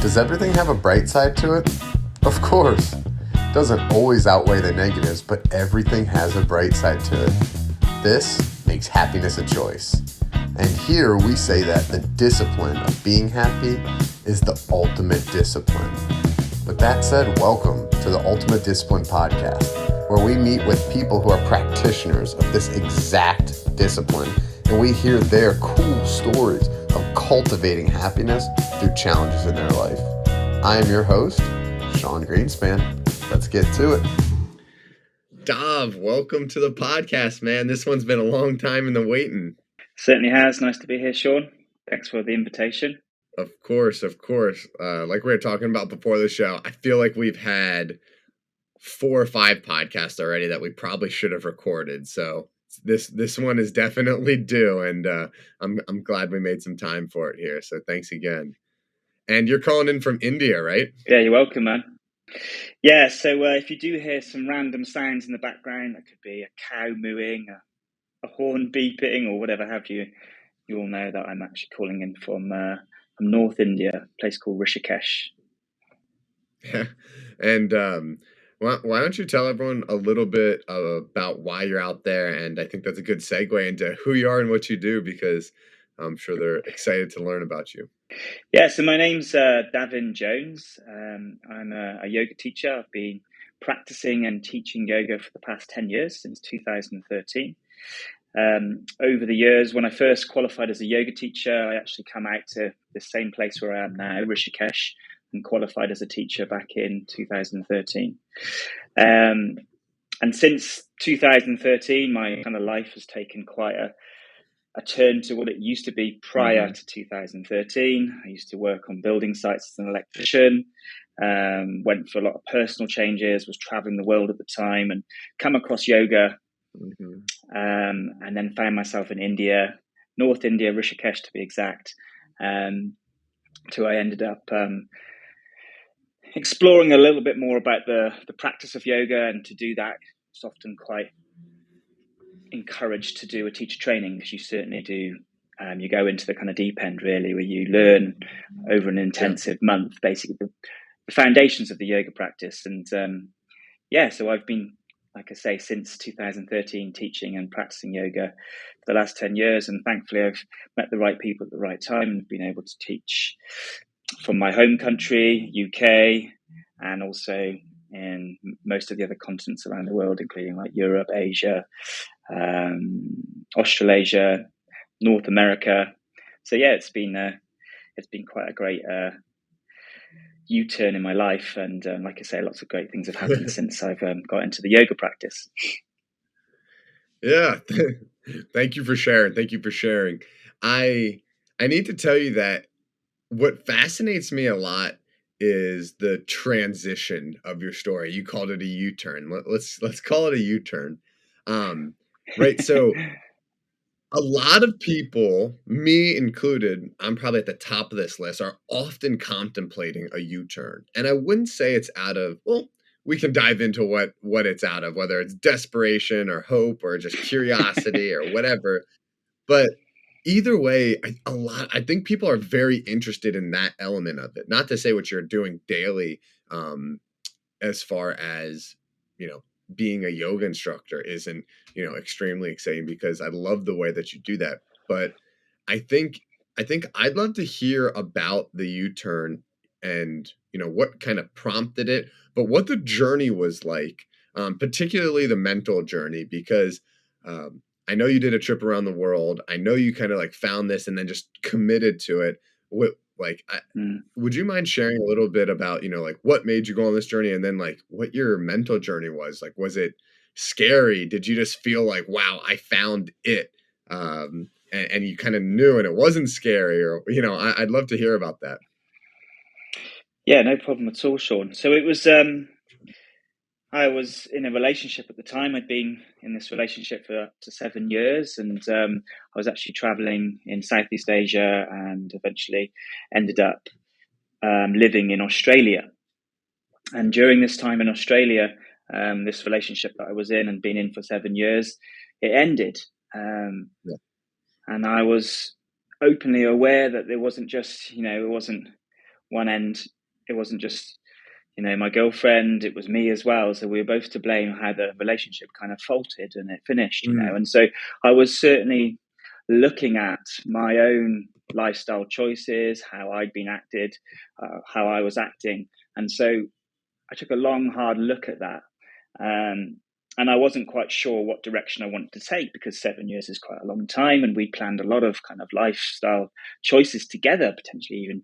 Does everything have a bright side to it? Of course. Doesn't always outweigh the negatives, but everything has a bright side to it. This makes happiness a choice. And here we say that the discipline of being happy is the ultimate discipline. With that said, welcome to the Ultimate Discipline Podcast, where we meet with people who are practitioners of this exact discipline, and we hear their cool stories of cultivating happiness through challenges in their life. I am your host, Sean Greenspan. Let's get to it. DAV, welcome to the podcast, man. This one's been a long time in the waiting. Certainly has. Nice to be here, Sean. Thanks for the invitation. Of course. Like we were talking about before the show, I feel like we've had 4 or 5 podcasts already that we probably should have recorded. So this one is definitely due, and I'm glad we made some time for it here. So thanks again. And you're calling in from India, right? Yeah, you're welcome, man. Yeah, so if you do hear some random sounds in the background, that could be a cow mooing, a horn beeping, or whatever have you, you all know that I'm actually calling in from North India, a place called Rishikesh. Yeah, and why don't you tell everyone a little bit about why you're out there? And I think that's a good segue into who you are and what you do, because I'm sure they're excited to learn about you. Yeah, so my name's Davin Jones. I'm a yoga teacher. I've been practicing and teaching yoga for the past 10 years, since 2013. Over the years, when I first qualified as a yoga teacher, I actually come out to the same place where I am now, Rishikesh, and qualified as a teacher back in 2013. And since 2013, my kind of life has taken quite a turn to what it used to be prior to 2013. I used to work on building sites as an electrician, went for a lot of personal changes, was traveling the world at the time, and come across yoga. And then found myself in India, North India, Rishikesh to be exact. So I ended up exploring a little bit more about the practice of yoga, and to do that, it's often quite encouraged to do a teacher training, because you certainly do. You go into the kind of deep end, really, where you learn over an intensive month, basically the foundations of the yoga practice. And so I've been, like I say, since 2013 teaching and practicing yoga for the last 10 years. And thankfully, I've met the right people at the right time and been able to teach from my home country, UK, and also in most of the other continents around the world, including like Europe, Asia, Australasia, North America. So yeah, it's been quite a great U-turn in my life, and like I say, lots of great things have happened since I've got into the yoga practice. Yeah, thank you for sharing. I need to tell you that what fascinates me a lot is the transition of your story. You called it a U-turn. Let's call it a U-turn. Right. So a lot of people, me included, I'm probably at the top of this list, are often contemplating a U-turn. And I wouldn't say it's out of, well, we can dive into what it's out of, whether it's desperation or hope or just curiosity or whatever. But either way, I think people are very interested in that element of it. Not to say what you're doing daily, as far as, being a yoga instructor isn't, extremely exciting, because I love the way that you do that. But I think I'd love to hear about the U-turn and, what kind of prompted it, but what the journey was like, particularly the mental journey, because I know you did a trip around the world. I know you kind of like found this and then just committed to it. Would you mind sharing a little bit about, like what made you go on this journey, and then like what your mental journey was? Like, was it scary? Did you just feel like, wow, I found it? And you kind of knew and it wasn't scary, or, I'd love to hear about that. Yeah, no problem at all, Sean. So it was, I was in a relationship at the time. I'd been in this relationship for up to 7 years, and I was actually traveling in Southeast Asia, and eventually ended up living in Australia. And during this time in Australia, this relationship that I was in and been in for 7 years, it ended. And I was openly aware that there wasn't just, it wasn't one end, it wasn't just, my girlfriend, it was me as well. So we were both to blame how the relationship kind of faltered and it finished, And so I was certainly looking at my own lifestyle choices, how I'd been acted, how I was acting. And so I took a long, hard look at that. And I wasn't quite sure what direction I wanted to take, because 7 years is quite a long time. And we planned a lot of kind of lifestyle choices together, potentially even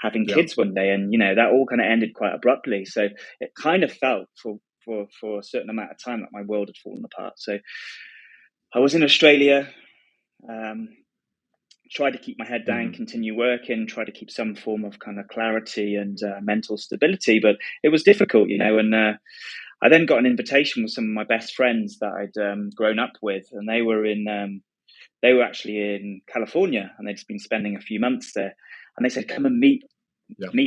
having kids one day. And, that all kind of ended quite abruptly. So it kind of felt for a certain amount of time that my world had fallen apart. So I was in Australia, tried to keep my head down, continue working, try to keep some form of kind of clarity and mental stability. But it was difficult, and I then got an invitation with some of my best friends that I'd grown up with, and they were actually in California, and they'd just been spending a few months there. And they said, come and meet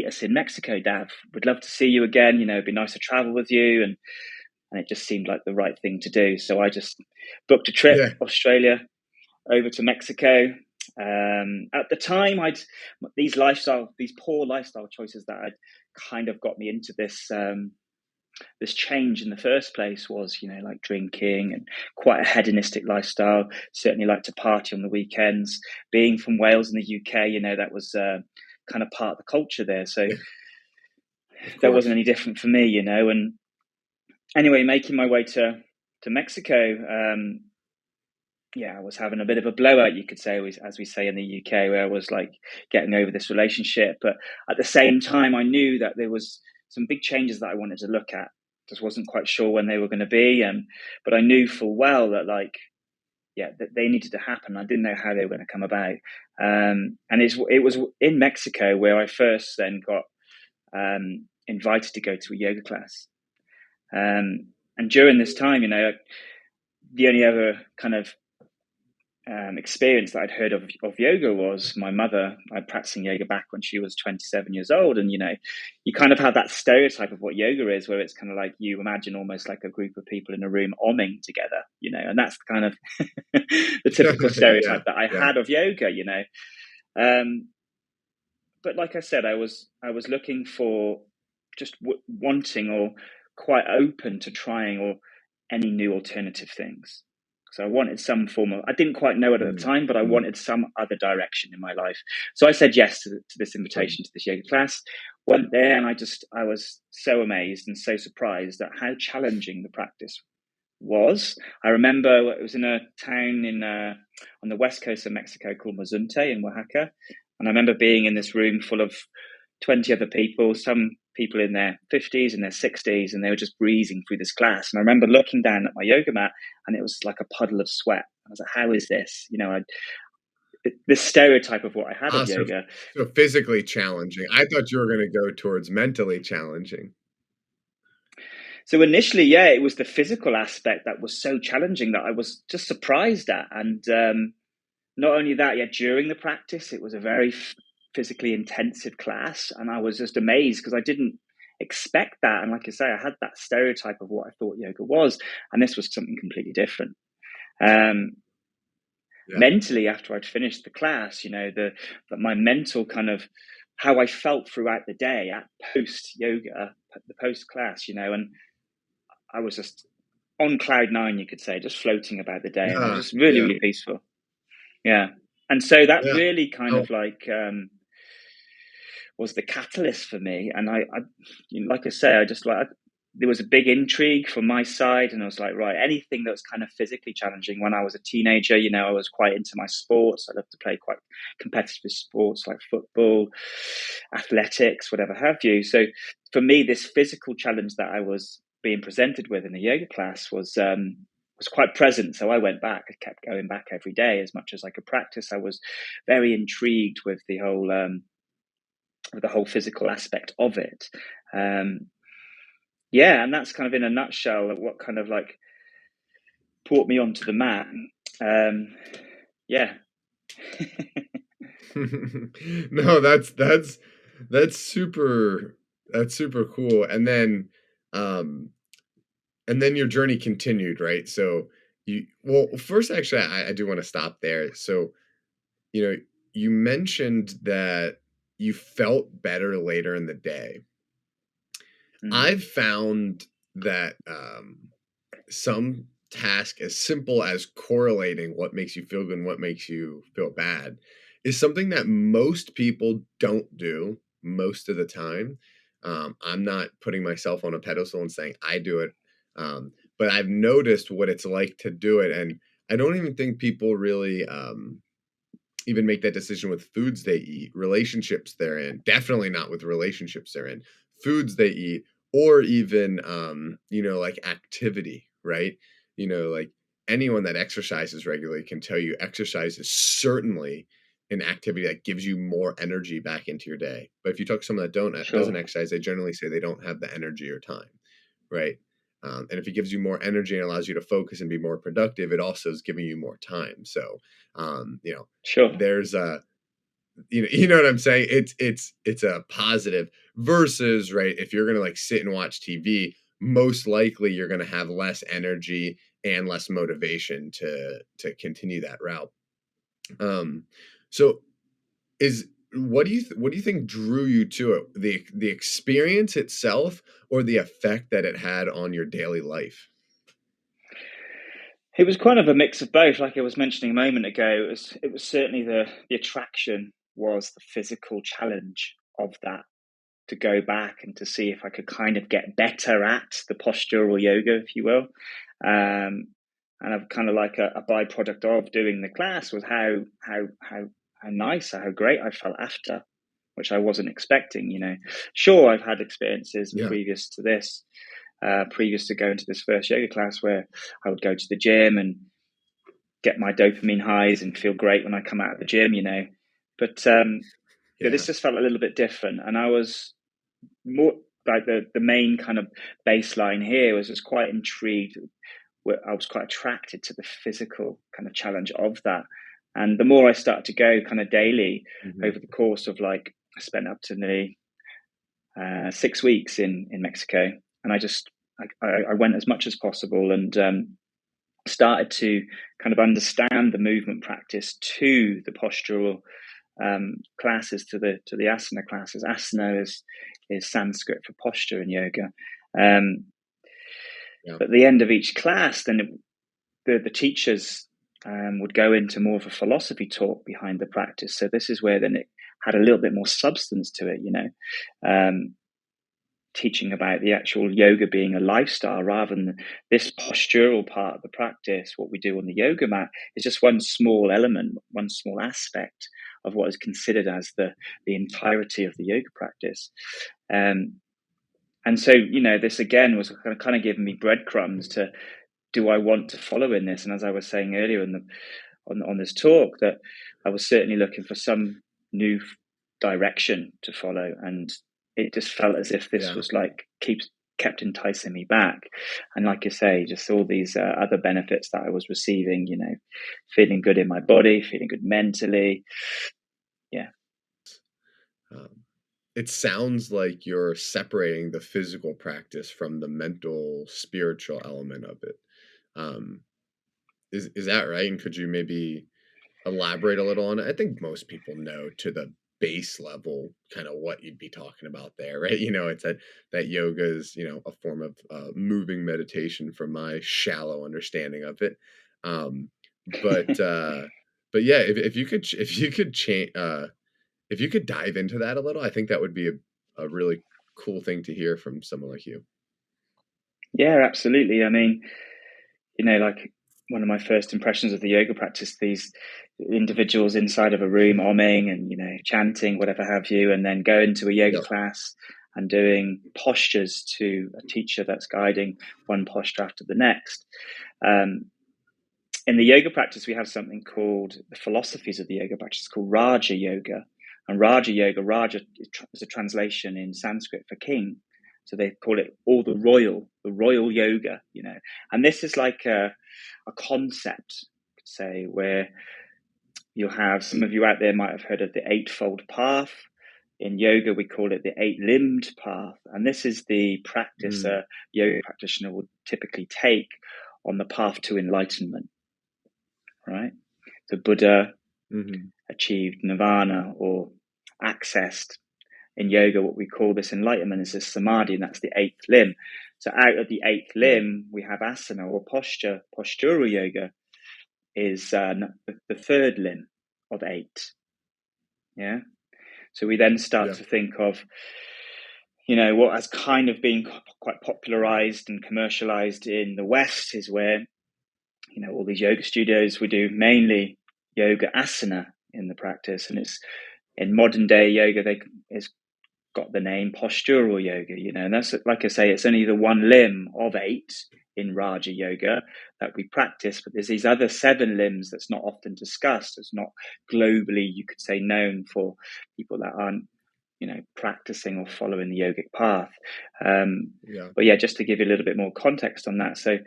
us in Mexico, Dav. We'd love to see you again. It'd be nice to travel with you. And it just seemed like the right thing to do. So I just booked a trip, Australia, over to Mexico. At the time, these poor lifestyle choices that had kind of got me into this change in the first place was, like drinking and quite a hedonistic lifestyle. Certainly like to party on the weekends. Being from Wales in the UK, that was kind of part of the culture there. So that wasn't any different for me, And anyway, making my way to Mexico, I was having a bit of a blowout, you could say, as we say in the UK, where I was like getting over this relationship. But at the same time, I knew that there was some big changes that I wanted to look at. Just wasn't quite sure when they were going to be. But I knew full well that that they needed to happen. I didn't know how they were going to come about. And it was in Mexico where I first then got invited to go to a yoga class. And during this time, the only other kind of experience that I'd heard of yoga was my mother. I'd practicing yoga back when she was 27 years old. And, you kind of have that stereotype of what yoga is, where it's kind of like you imagine almost like a group of people in a room omming together, and that's kind of the typical stereotype that I had of yoga, But like I said, I was looking for just wanting or quite open to trying or any new alternative things. So I wanted some form of, I didn't quite know it at the time, but I wanted some other direction in my life. So I said yes to this invitation to this yoga class, went there, and I was so amazed and so surprised at how challenging the practice was. I remember it was in a town on the west coast of Mexico called Mazunte in Oaxaca. And I remember being in this room full of 20 other people, some people in their 50s and their 60s, and they were just breezing through this class. And I remember looking down at my yoga mat, and it was like a puddle of sweat. I was like, how is this? This stereotype of what I had of yoga. So physically challenging. I thought you were going to go towards mentally challenging. So initially, it was the physical aspect that was so challenging that I was just surprised at. And not only that, during the practice, it was a very physically intensive class, and I was just amazed because I didn't expect that. And like I say, I had that stereotype of what I thought yoga was, and this was something completely different. Mentally, after I'd finished the class, my mental kind of how I felt throughout the day at post yoga, the post class, and I was just on cloud nine, you could say, just floating about the day, and it was just really, really peaceful. Yeah. And so that really kind of like was the catalyst for me. And I like I say, I just like, there was a big intrigue from my side, and I was like, right, anything that was kind of physically challenging. When I was a teenager, I was quite into my sports. I loved to play quite competitive sports like football, athletics, whatever have you. So for me, this physical challenge that I was being presented with in the yoga class was quite present. So I went back. I kept going back every day as much as I could practice. I was very intrigued with the whole physical aspect of it. And that's kind of in a nutshell what kind of like brought me onto the mat. No, that's super cool. And then your journey continued, right? So first, actually, I do want to stop there. So, you mentioned that you felt better later in the day. Mm. I've found that some task as simple as correlating what makes you feel good and what makes you feel bad is something that most people don't do most of the time. I'm not putting myself on a pedestal and saying I do it, but I've noticed what it's like to do it, and I don't even think people really even make that decision with foods they eat, relationships they're in, definitely not with relationships they're in, foods they eat, or even, like activity, right? Like anyone that exercises regularly can tell you exercise is certainly an activity that gives you more energy back into your day. But if you talk to someone that doesn't Sure. exercise, they generally say they don't have the energy or time, right? And if it gives you more energy and allows you to focus and be more productive, it also is giving you more time. So, um, you know, Sure. there's a you know what I'm saying? It's a positive versus, right, if you're gonna like sit and watch TV, most likely you're gonna have less energy and less motivation to continue that route. Um, so is what do you think drew you to it? The experience itself or the effect that it had on your daily life? It was kind of a mix of both. Like I was mentioning a moment ago, it was certainly the attraction was the physical challenge of that, to go back and to see if I could kind of get better at the postural yoga, if you will. Um, and I've kind of like a byproduct of doing the class was how nice, how great I felt after, which I wasn't expecting. Sure, I've had experiences Yeah, previous to this, previous to going to this first yoga class, where I would go to the gym and get my dopamine highs and feel great when I come out of the gym. But yeah, this just felt a little bit different, and I was more like the main kind of baseline here was just quite intrigued. I was quite attracted to the physical kind of challenge of that, and the more I started to go kind of daily mhm, over the course of, like, I spent up to nearly 6 weeks in Mexico, and I went as much as possible, and started to kind of understand the movement practice to the postural classes, to the asana classes. Asana is Sanskrit for posture in yoga. Um, yeah, but at the end of each class, then the teachers would go into more of a philosophy talk behind the practice. So this is where then it had a little bit more substance to it, um, teaching about the actual yoga being a lifestyle rather than this postural part of the practice. What we do on the yoga mat is just one small element, one small aspect of what is considered as the entirety of the yoga practice. Um, and so, this again was kind of giving me breadcrumbs to, do I want to follow in this? And as I was saying earlier on this talk, that I was certainly looking for some new direction to follow, and it just felt as if this yeah. was like kept enticing me back. And like you say, just all these other benefits that I was receiving, feeling good in my body, feeling good mentally. Yeah. Um, it sounds like you're separating the physical practice from the mental, spiritual element of it. Um, is that right? And could you maybe elaborate a little on it? I think most people know to the base level kind of what you'd be talking about there, right? It's that yoga is, a form of moving meditation from my shallow understanding of it. Um, but but yeah, if you could dive into that a little, I think that would be a really cool thing to hear from someone like you. Yeah, absolutely. I mean, like, one of my first impressions of the yoga practice, these individuals inside of a room omming and, chanting, whatever have you, and then going to a yoga Yep. class and doing postures to a teacher that's guiding one posture after the next. Um, in the yoga practice, we have something called the philosophies of the yoga practice. It's called Raja Yoga. And Raja Yoga, Raja is a translation in Sanskrit for king. So they call it all the royal yoga, And this is like a concept, say, where you'll have, some of you out there might have heard of the Eightfold Path. In yoga, we call it the Eight-Limbed Path. And this is the practice Mm, a yoga practitioner would typically take on the path to enlightenment, right? The Buddha mhm. achieved nirvana, or accessed in yoga. What we call this enlightenment is this samadhi, and that's the 8th limb. So out of the 8th limb, we have asana or posture. Postural yoga is the 3rd limb of 8. Yeah. So we then start to think of, what has kind of been quite popularized and commercialized in the West is where, all these yoga studios, we do mainly yoga asana in the practice. And it's in modern day yoga, it's got the name postural yoga, and that's, like I say, it's only the 1 limb of 8 in Raja yoga that we practice, but there's these other 7 limbs that's not often discussed. It's not globally, you could say, known for people that aren't, practicing or following the yogic path. But yeah, just to give you a little bit more context on that. So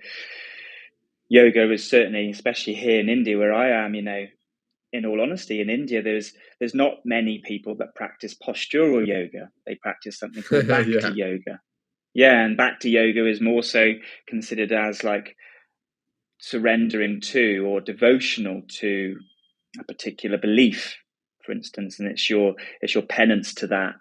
yoga is certainly, especially here in India where I am, in all honesty, in India, there's not many people that practice postural yoga. They practice something called Bhakti yoga. Yeah, and Bhakti yoga is more so considered as like surrendering to or devotional to a particular belief, for instance, and it's your penance to that.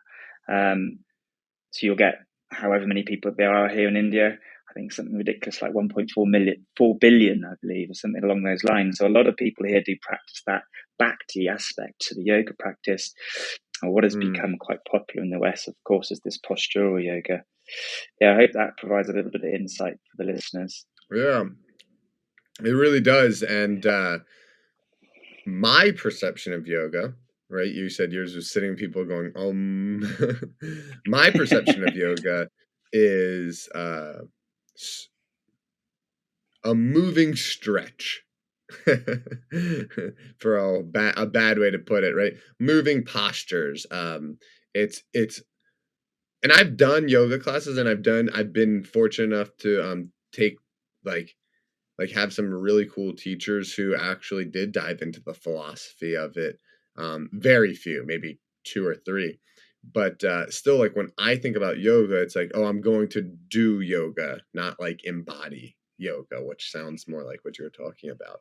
So you'll get however many people there are here in India. I think something ridiculous like 4 billion, I believe, or something along those lines. So a lot of people here do practice that Bhakti aspect to the yoga practice. And what has become quite popular in the West, of course, is this postural yoga. Yeah, I hope that provides a little bit of insight for the listeners. Yeah, it really does. And my perception of yoga, right? You said yours was sitting people going, my perception of yoga is a moving stretch. For a bad way to put it, right? Moving postures. It's and I've done yoga classes, and I've been fortunate enough to take like have some really cool teachers who actually did dive into the philosophy of it. Very few, maybe 2 or 3. But still, like when I think about yoga, it's like, oh, I'm going to do yoga, not like embody yoga, which sounds more like what you're talking about.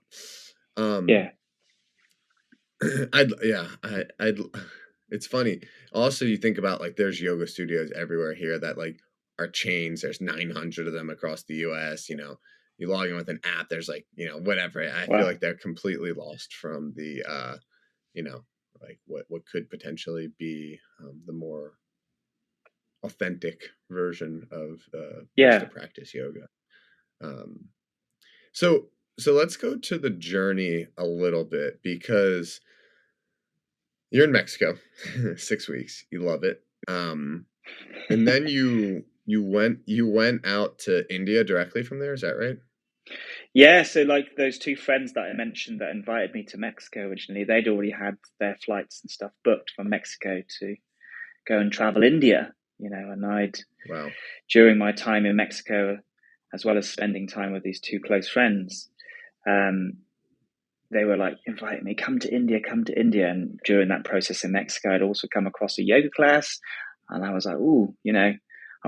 Yeah. I'd it's funny. Also, you think about like there's yoga studios everywhere here that like are chains. There's 900 of them across the US, you log in with an app, there's like, whatever. I feel like they're completely lost from the like what could potentially be the more authentic version of place to practice yoga. So let's go to the journey a little bit, because you're in Mexico, 6 weeks. You love it. And then you went out to India directly from there. Is that right? Yeah. So like those 2 friends that I mentioned that invited me to Mexico originally, they'd already had their flights and stuff booked from Mexico to go and travel India, and during my time in Mexico, as well as spending time with these 2 close friends, they were like inviting me, come to India. And during that process in Mexico, I'd also come across a yoga class, and I was like, ooh, I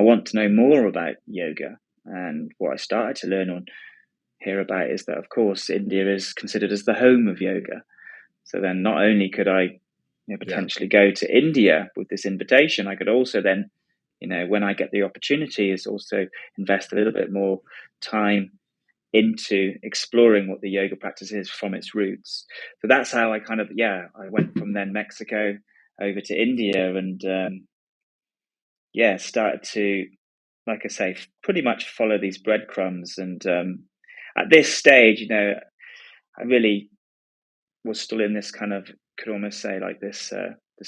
want to know more about yoga. And what I started to learn or hear about is that, of course, India is considered as the home of yoga. So then not only could I potentially go to India with this invitation, I could also then, when I get the opportunity, is also invest a little bit more time into exploring what the yoga practice is from its roots. So that's how I kind of, I went from then Mexico over to India, and started to, like I say, pretty much follow these breadcrumbs. And at this stage, I really was still in this kind of, could almost say like this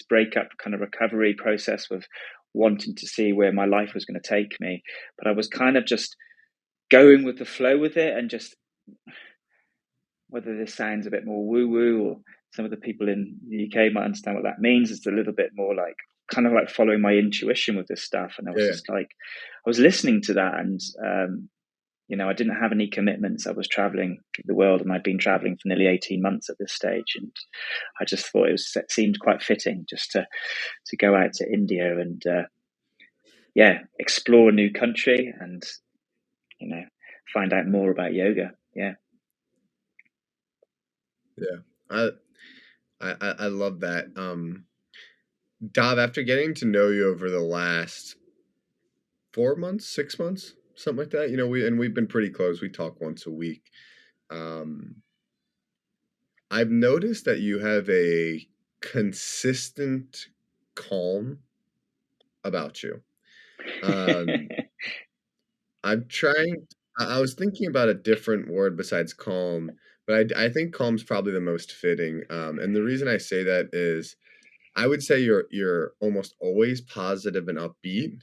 breakup kind of recovery process with wanting to see where my life was going to take me. But I was kind of just going with the flow with it, and just, whether this sounds a bit more woo-woo, or some of the people in the UK might understand what that means, it's a little bit more like kind of like following my intuition with this stuff. And I was just like, I was listening to that, and I didn't have any commitments. I was traveling the world, and I'd been traveling for nearly 18 months at this stage. And I just thought it seemed quite fitting just to go out to India and, explore a new country and, find out more about yoga. Yeah. Yeah. I love that. Dav, after getting to know you over the last 4 months, 6 months, something like that, we've been pretty close. We talk once a week. Um, I've noticed that you have a consistent calm about you. Um, I'm trying. I was thinking about a different word besides calm, but I think calm's probably the most fitting. And the reason I say that is, I would say you're almost always positive and upbeat,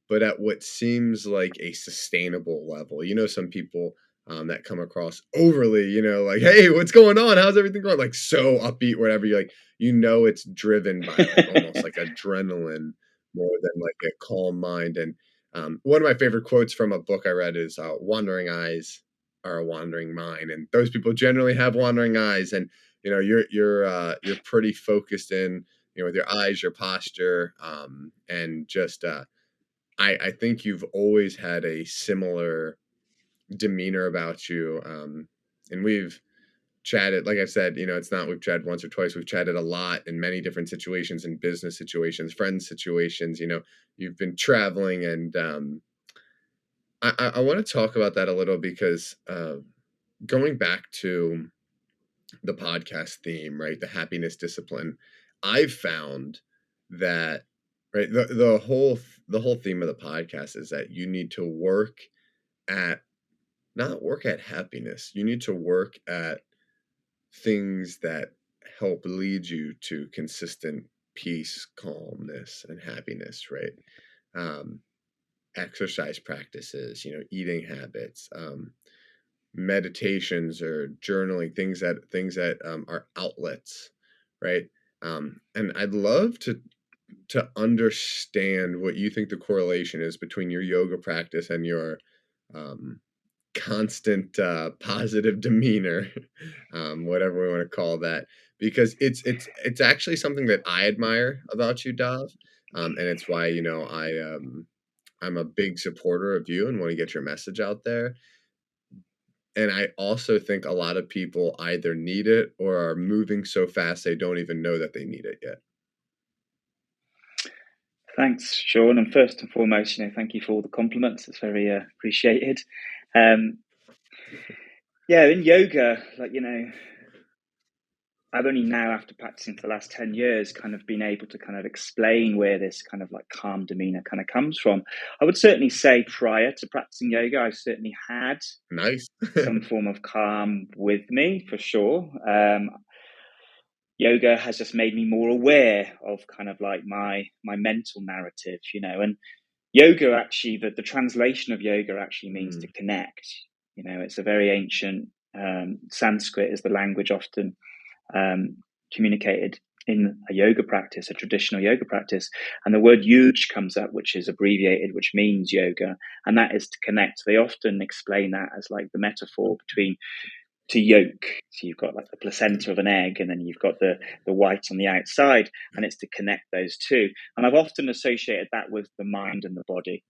but at what seems like a sustainable level. Some people that come across overly, like, hey, what's going on? How's everything going? Like so upbeat, whatever. You're like, it's driven by like almost like adrenaline more than like a calm mind. And one of my favorite quotes from a book I read is "Wandering eyes are a wandering mind," and those people generally have wandering eyes. And you're pretty focused in with your eyes, your posture, and just I think you've always had a similar demeanor about you. And we've chatted, like I said, it's not we've chatted once or twice, we've chatted a lot in many different situations, in business situations, friends situations, you've been traveling. And I want to talk about that a little because going back to the podcast theme, right? The happiness discipline, I've found that right the whole theme of the podcast is that you need to work at not work at happiness. You need to work at things that help lead you to consistent peace, calmness, and happiness, right? Um, Exercise practices, eating habits, meditations or journaling, things that are outlets, right? And I'd love to understand what you think the correlation is between your yoga practice and your um, constant positive demeanor, whatever we want to call that, because it's actually something that I admire about you, Dav, and it's why I'm a big supporter of you and want to get your message out there. And I also think a lot of people either need it or are moving so fast they don't even know that they need it yet. Thanks, Sean. And first and foremost, thank you for all the compliments. It's very appreciated. Yeah, in yoga, I've only now, after practicing for the last 10 years, kind of been able to kind of explain where this kind of like calm demeanor kind of comes from. I would certainly say prior to practicing yoga, I certainly had Nice. some form of calm with me, for sure. Yoga has just made me more aware of kind of like my mental narrative, and yoga actually, the translation of yoga actually means to connect. It's a very ancient Sanskrit is the language often communicated in a yoga practice, a traditional yoga practice. And the word yuj comes up, which is abbreviated, which means yoga. And that is to connect. They often explain that as like the metaphor between to yolk. So you've got like the placenta of an egg, and then you've got the white on the outside, and it's to connect those two. And I've often associated that with the mind and the body.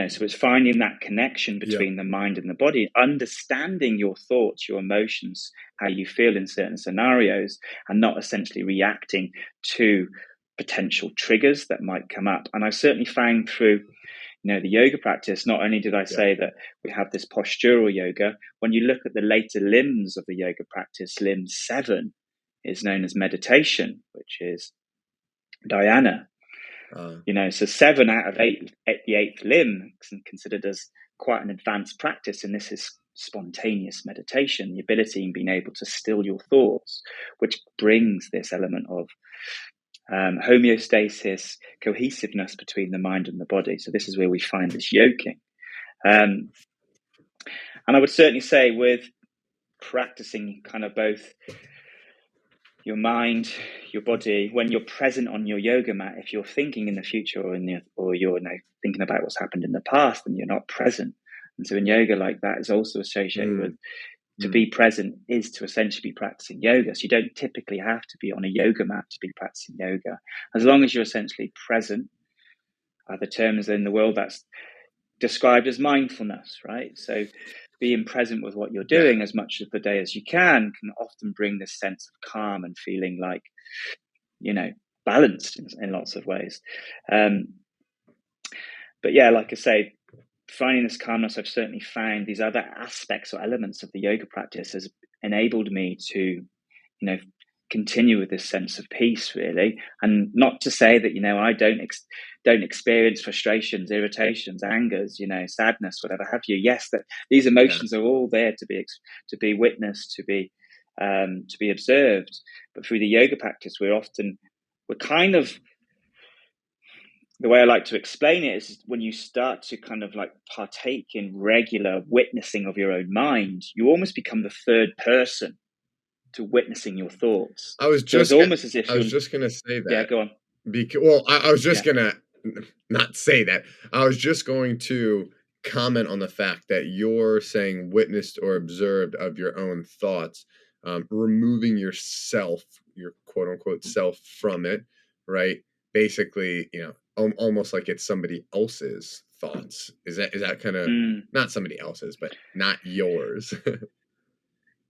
So it's finding that connection between the mind and the body, understanding your thoughts, your emotions, how you feel in certain scenarios, and not essentially reacting to potential triggers that might come up. And I certainly found through, the yoga practice, not only did I say that we have this postural yoga, when you look at the later limbs of the yoga practice, limb 7 is known as meditation, which is dhyana. So 7 out of 8, the 8th limb is considered as quite an advanced practice, and this is spontaneous meditation, the ability in being able to still your thoughts, which brings this element of homeostasis, cohesiveness between the mind and the body. So this is where we find this yoking. And I would certainly say with practicing kind of both your mind, your body, when you're present on your yoga mat, if you're thinking in the future or you're thinking about what's happened in the past, and you're not present. And so in yoga, like that is also associated with to be present is to essentially be practicing yoga. So you don't typically have to be on a yoga mat to be practicing yoga. As long as you're essentially present, are the terms in the world that's described as mindfulness, right? So being present with what you're doing as much of the day as you can often bring this sense of calm and feeling like, balanced in lots of ways. But yeah, like I say, finding this calmness, I've certainly found these other aspects or elements of the yoga practice has enabled me to, continue with this sense of peace, really. And not to say that, I don't experience frustrations, irritations, angers, sadness, whatever have you. Yes, that these emotions are all there to be witnessed, to be observed. But through the yoga practice, we're kind of, the way I like to explain it is when you start to kind of like partake in regular witnessing of your own mind, you almost become the third person to witnessing your thoughts. I was So it's just almost as if I was just gonna say yeah, that. go on. I was just gonna not say that. I was just going to comment on the fact that you're saying witnessed or observed of your own thoughts, removing yourself, your quote unquote self from it, right? Basically, almost like it's somebody else's thoughts. Is that kind of not somebody else's, but not yours?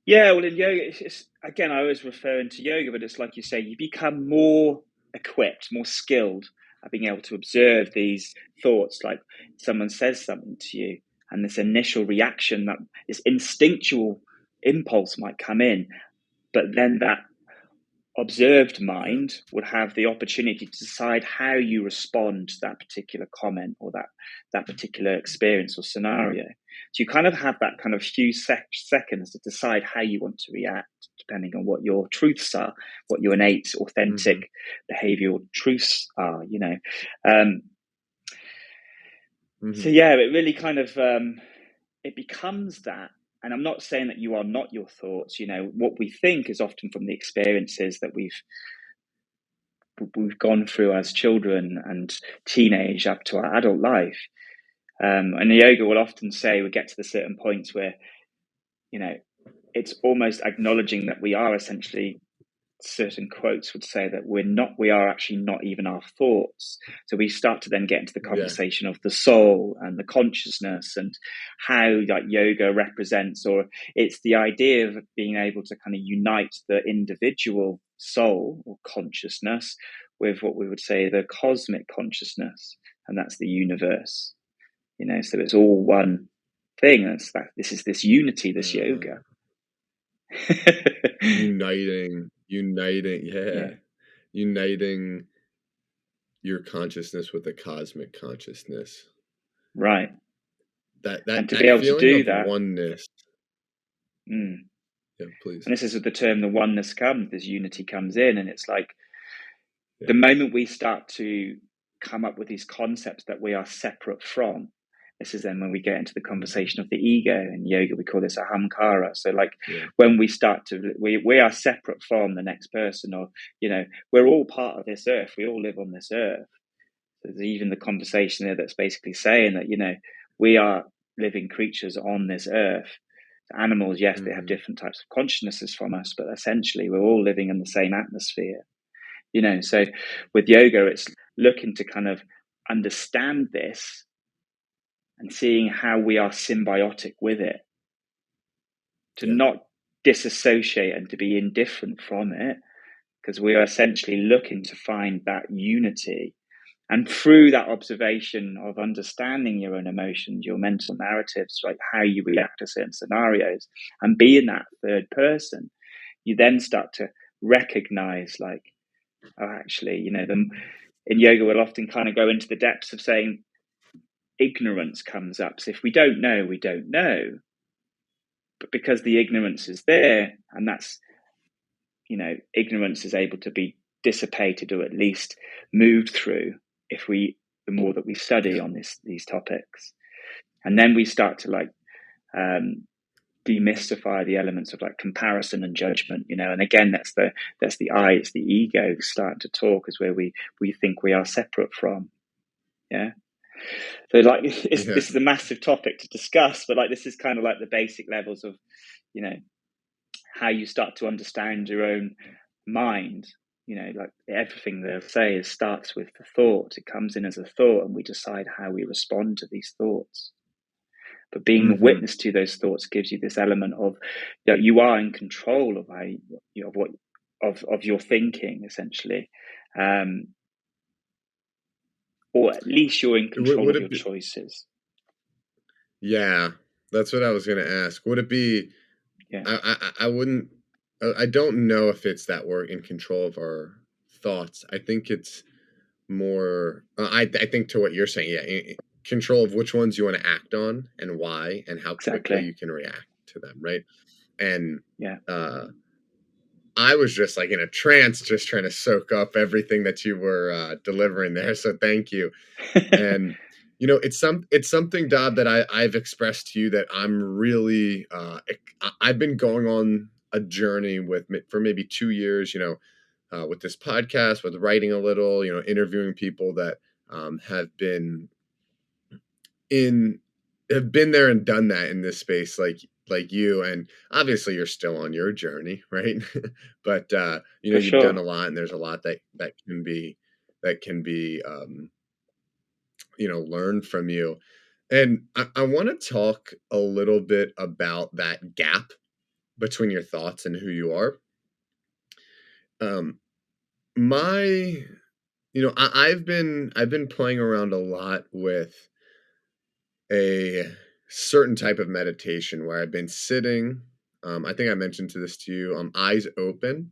Yeah, well, in yoga, again, I was referring to yoga, but it's like you say, you become more equipped, more skilled at being able to observe these thoughts. Like someone says something to you, and this initial reaction, that this instinctual impulse might come in, but then that observed mind would have the opportunity to decide how you respond to that particular comment or that particular experience or scenario. So you kind of have that kind of few seconds to decide how you want to react, depending on what your truths are, what your innate, authentic behavioral truths are, So yeah, it really kind of, it becomes that. And I'm not saying that you are not your thoughts. What we think is often from the experiences that we've gone through as children and teenage up to our adult life. And the yoga will often say we get to the certain points where, it's almost acknowledging that we are essentially, certain quotes would say that we are actually not even our thoughts. So we start to then get into the conversation of the soul and the consciousness and how like yoga represents, or it's the idea of being able to kind of unite the individual soul or consciousness with what we would say the cosmic consciousness, and that's the universe. So it's all one thing. This is this unity, this yoga. Uniting your consciousness with the cosmic consciousness, right? that And to be that able to feeling do of that, oneness. Yeah, please. and this is where the term the oneness comes, this unity comes in, and it's like the moment we start to come up with these concepts that we are separate from, this is then when we get into the conversation of the ego. In yoga we call this ahamkara. So like when we start to, we are separate from the next person, or we're all part of this earth, we all live on this earth. So there's even the conversation there that's basically saying that we are living creatures on this earth. Animals, yes, they have different types of consciousnesses from us, but essentially we're all living in the same atmosphere. So with yoga, it's looking to kind of understand this and seeing how we are symbiotic with it, to not disassociate and to be indifferent from it, because we are essentially looking to find that unity. And through that observation of understanding your own emotions, your mental narratives, like how you react to certain scenarios, and being that third person, you then start to recognize like, oh, actually, in yoga, we'll often kind of go into the depths of saying ignorance comes up. So if we don't know, we don't know. But because the ignorance is there, and that's, ignorance is able to be dissipated or at least moved through the more that we study on these topics. And then we start to like demystify the elements of like comparison and judgment, and again, that's the I, it's the ego starting to talk, is where we think we are separate from. So like this is a massive topic to discuss, but like this is kind of like the basic levels of how you start to understand your own mind. Like everything they'll say starts with the thought. It comes in as a thought, and we decide how we respond to these thoughts. But being a witness to those thoughts gives you this element of you are in control of of your thinking, essentially, Or at least you're in control Would of it your be? choices. Yeah, that's what I was gonna ask. Would it be? Yeah, I wouldn't. I don't know if it's that we're in control of our thoughts. I think it's more. I think to what you're saying. Yeah, control of which ones you want to act on and why, and how quickly exactly. you can react to them. Right. And Yeah. uh, I was just like in a trance, just trying to soak up everything that you were delivering there. So thank you. And it's something, Dob, that I've expressed to you that I'm really I've been going on a journey for maybe 2 years. With this podcast, with writing a little, interviewing people that have been in have been there and done that in this space, like you. And obviously you're still on your journey, right? But For you've done a sure. lot, and there's a lot that can be learnned from you. And I want to talk a little bit about that gap between your thoughts and who you are. Um, my, I've been playing around a lot with a certain type of meditation where I've been sitting. I think I mentioned this to you. Eyes open.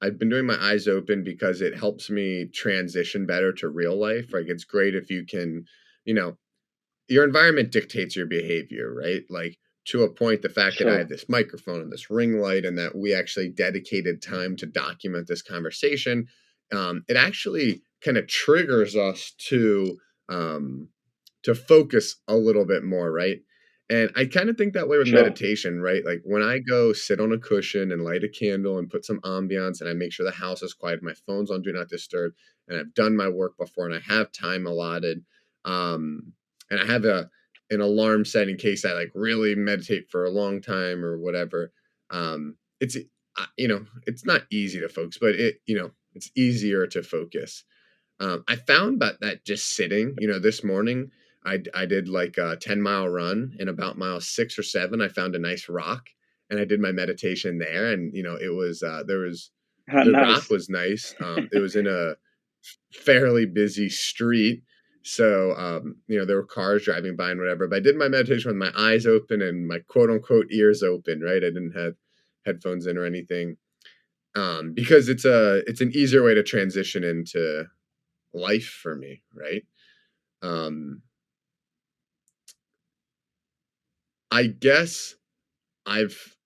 I've been doing my eyes open because it helps me transition better to real life. Like it's great if you can, you know, your environment dictates your behavior, right? Like to a point, the fact that I have Sure. this microphone and this ring light, and that we actually dedicated time to document this conversation, it actually kind of triggers us um, to focus a little bit more, right? And I kind of think that way with Sure. meditation, right? Like when I go sit on a cushion and light a candle and put some ambiance, and I make sure the house is quiet, my phone's on do not disturb, and I've done my work before, and I have time allotted. Um, and I have an alarm set in case I like really meditate for a long time or whatever. It's it's not easy to focus, but it's easier to focus. I found that just sitting, this morning I did like a 10-mile run, and about mile 6 or 7 I found a nice rock, and I did my meditation there. And it was the rock Nice. was nice. It was in a fairly busy street. So, there were cars driving by and whatever, but I did my meditation with my eyes open and my quote unquote ears open, right? I didn't have headphones in or anything. Because it's an easier way to transition into life for me, right? Um, I guess I've,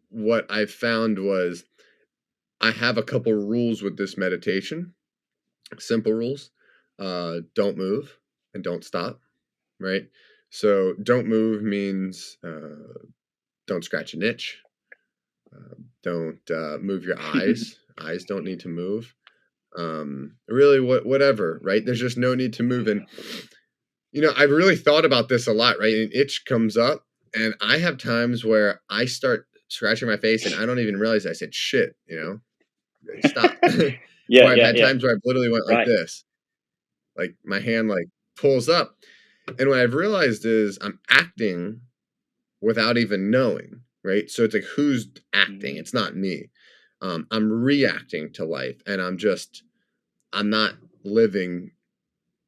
what I've found was I have a couple rules with this meditation, simple rules. Don't move and don't stop, right? So don't move means don't scratch an itch. Don't move your eyes. Eyes don't need to move. Really, whatever, right? There's just no need to move. And I've really thought about this a lot, right? An itch comes up, and I have times where I start scratching my face, and I don't even realize I said shit. Stop. Yeah, Or I've yeah, had yeah. times where I've literally went like Right. this, like my hand like pulls up, and what I've realized is I'm acting without even knowing, right? So it's like, who's acting? Mm. It's not me. I'm reacting to life, and I'm not living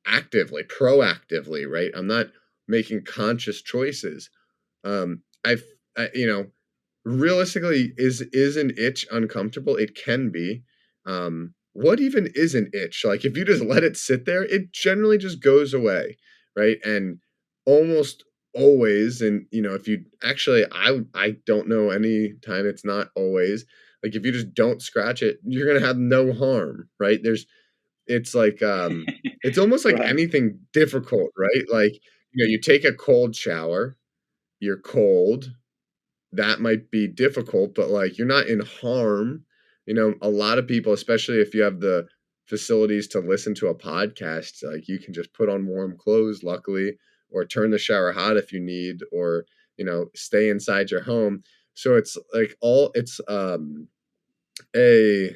actively, proactively, right? I'm not making conscious choices. I've, realistically, is an itch uncomfortable? It can be. What even is an itch? Like if you just let it sit there, it generally just goes away, right? And almost always, and if you actually, I don't know any time it's not always. Like if you just don't scratch it, you're gonna have no harm, right? It's like it's almost like Right. anything difficult, right? Like you take a cold shower, you're cold, that might be difficult, but like you're not in harm. A lot of people, especially if you have the facilities to listen to a podcast, like you can just put on warm clothes, luckily, or turn the shower hot if you need, or stay inside your home. So it's like it's a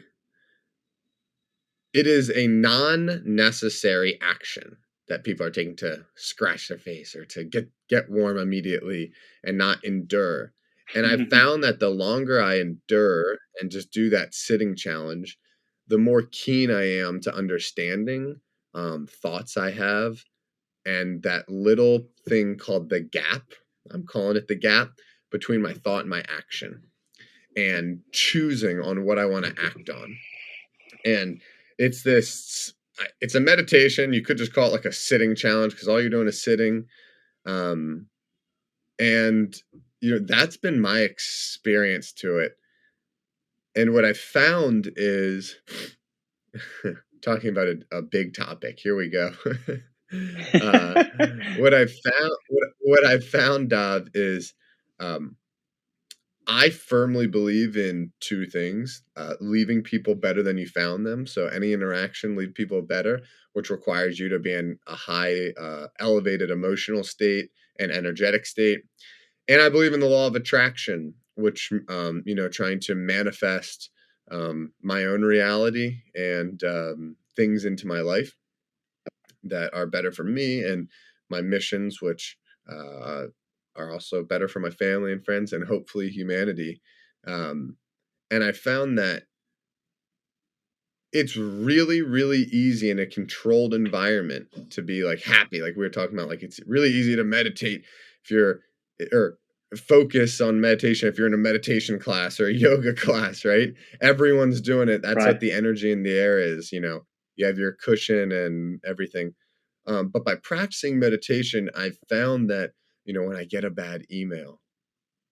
it is a non-necessary action that people are taking to scratch their face or to get warm immediately and not endure. And I found that the longer I endure and just do that sitting challenge, the more keen I am to understanding thoughts I have, and that little thing called the gap, I'm calling it the gap between my thought and my action, and choosing on what I want to act on. And it's a meditation. You could just call it like a sitting challenge, because all you're doing is sitting. Um, and that's been my experience to it. And what I found is talking about a big topic. Here we go. uh, what I found, Dav, is um, I firmly believe in two things: leaving people better than you found them. So any interaction, leave people better, which requires you to be in a high, elevated emotional state and energetic state. And I believe in the law of attraction, which trying to manifest my own reality and things into my life that are better for me, and my missions, which uh, are also better for my family and friends and hopefully humanity. Um, and I found that it's really, really easy in a controlled environment to be like happy, like we were talking about. Like, it's really easy to meditate if you're, or focus on meditation if you're in a meditation class or a yoga class, right? Everyone's doing it. That's Right. what the energy in the air is. You have your cushion and everything. But by practicing meditation, I found that, when I get a bad email,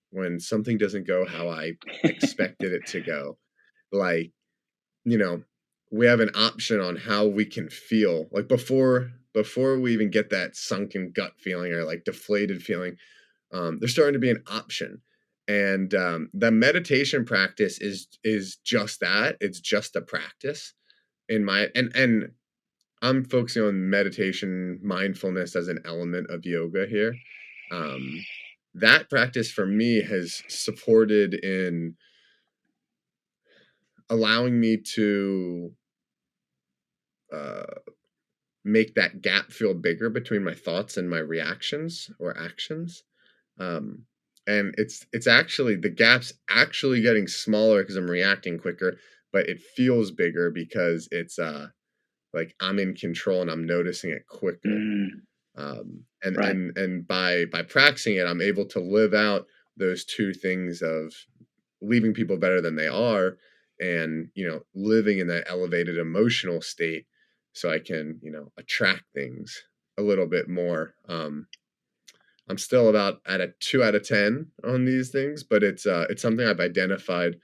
when something doesn't go how I expected it to go, like, you know, we have an option on how we can feel. Like, before we even get that sunken gut feeling or like deflated feeling, there's starting to be an option. And the meditation practice is just that. It's just a practice. And I'm focusing on meditation, mindfulness as an element of yoga here. Um, that practice for me has supported in allowing me to uh, make that gap feel bigger between my thoughts and my reactions or actions. Um, and it's actually, the gap's actually getting smaller because I'm reacting quicker, but it feels bigger because it's like I'm in control and I'm noticing it quicker. And Right. and by practicing it, I'm able to live out those two things of leaving people better than they are, and living in that elevated emotional state, so I can attract things a little bit more. I'm still about at a 2 out of 10 on these things, but it's something I've identified,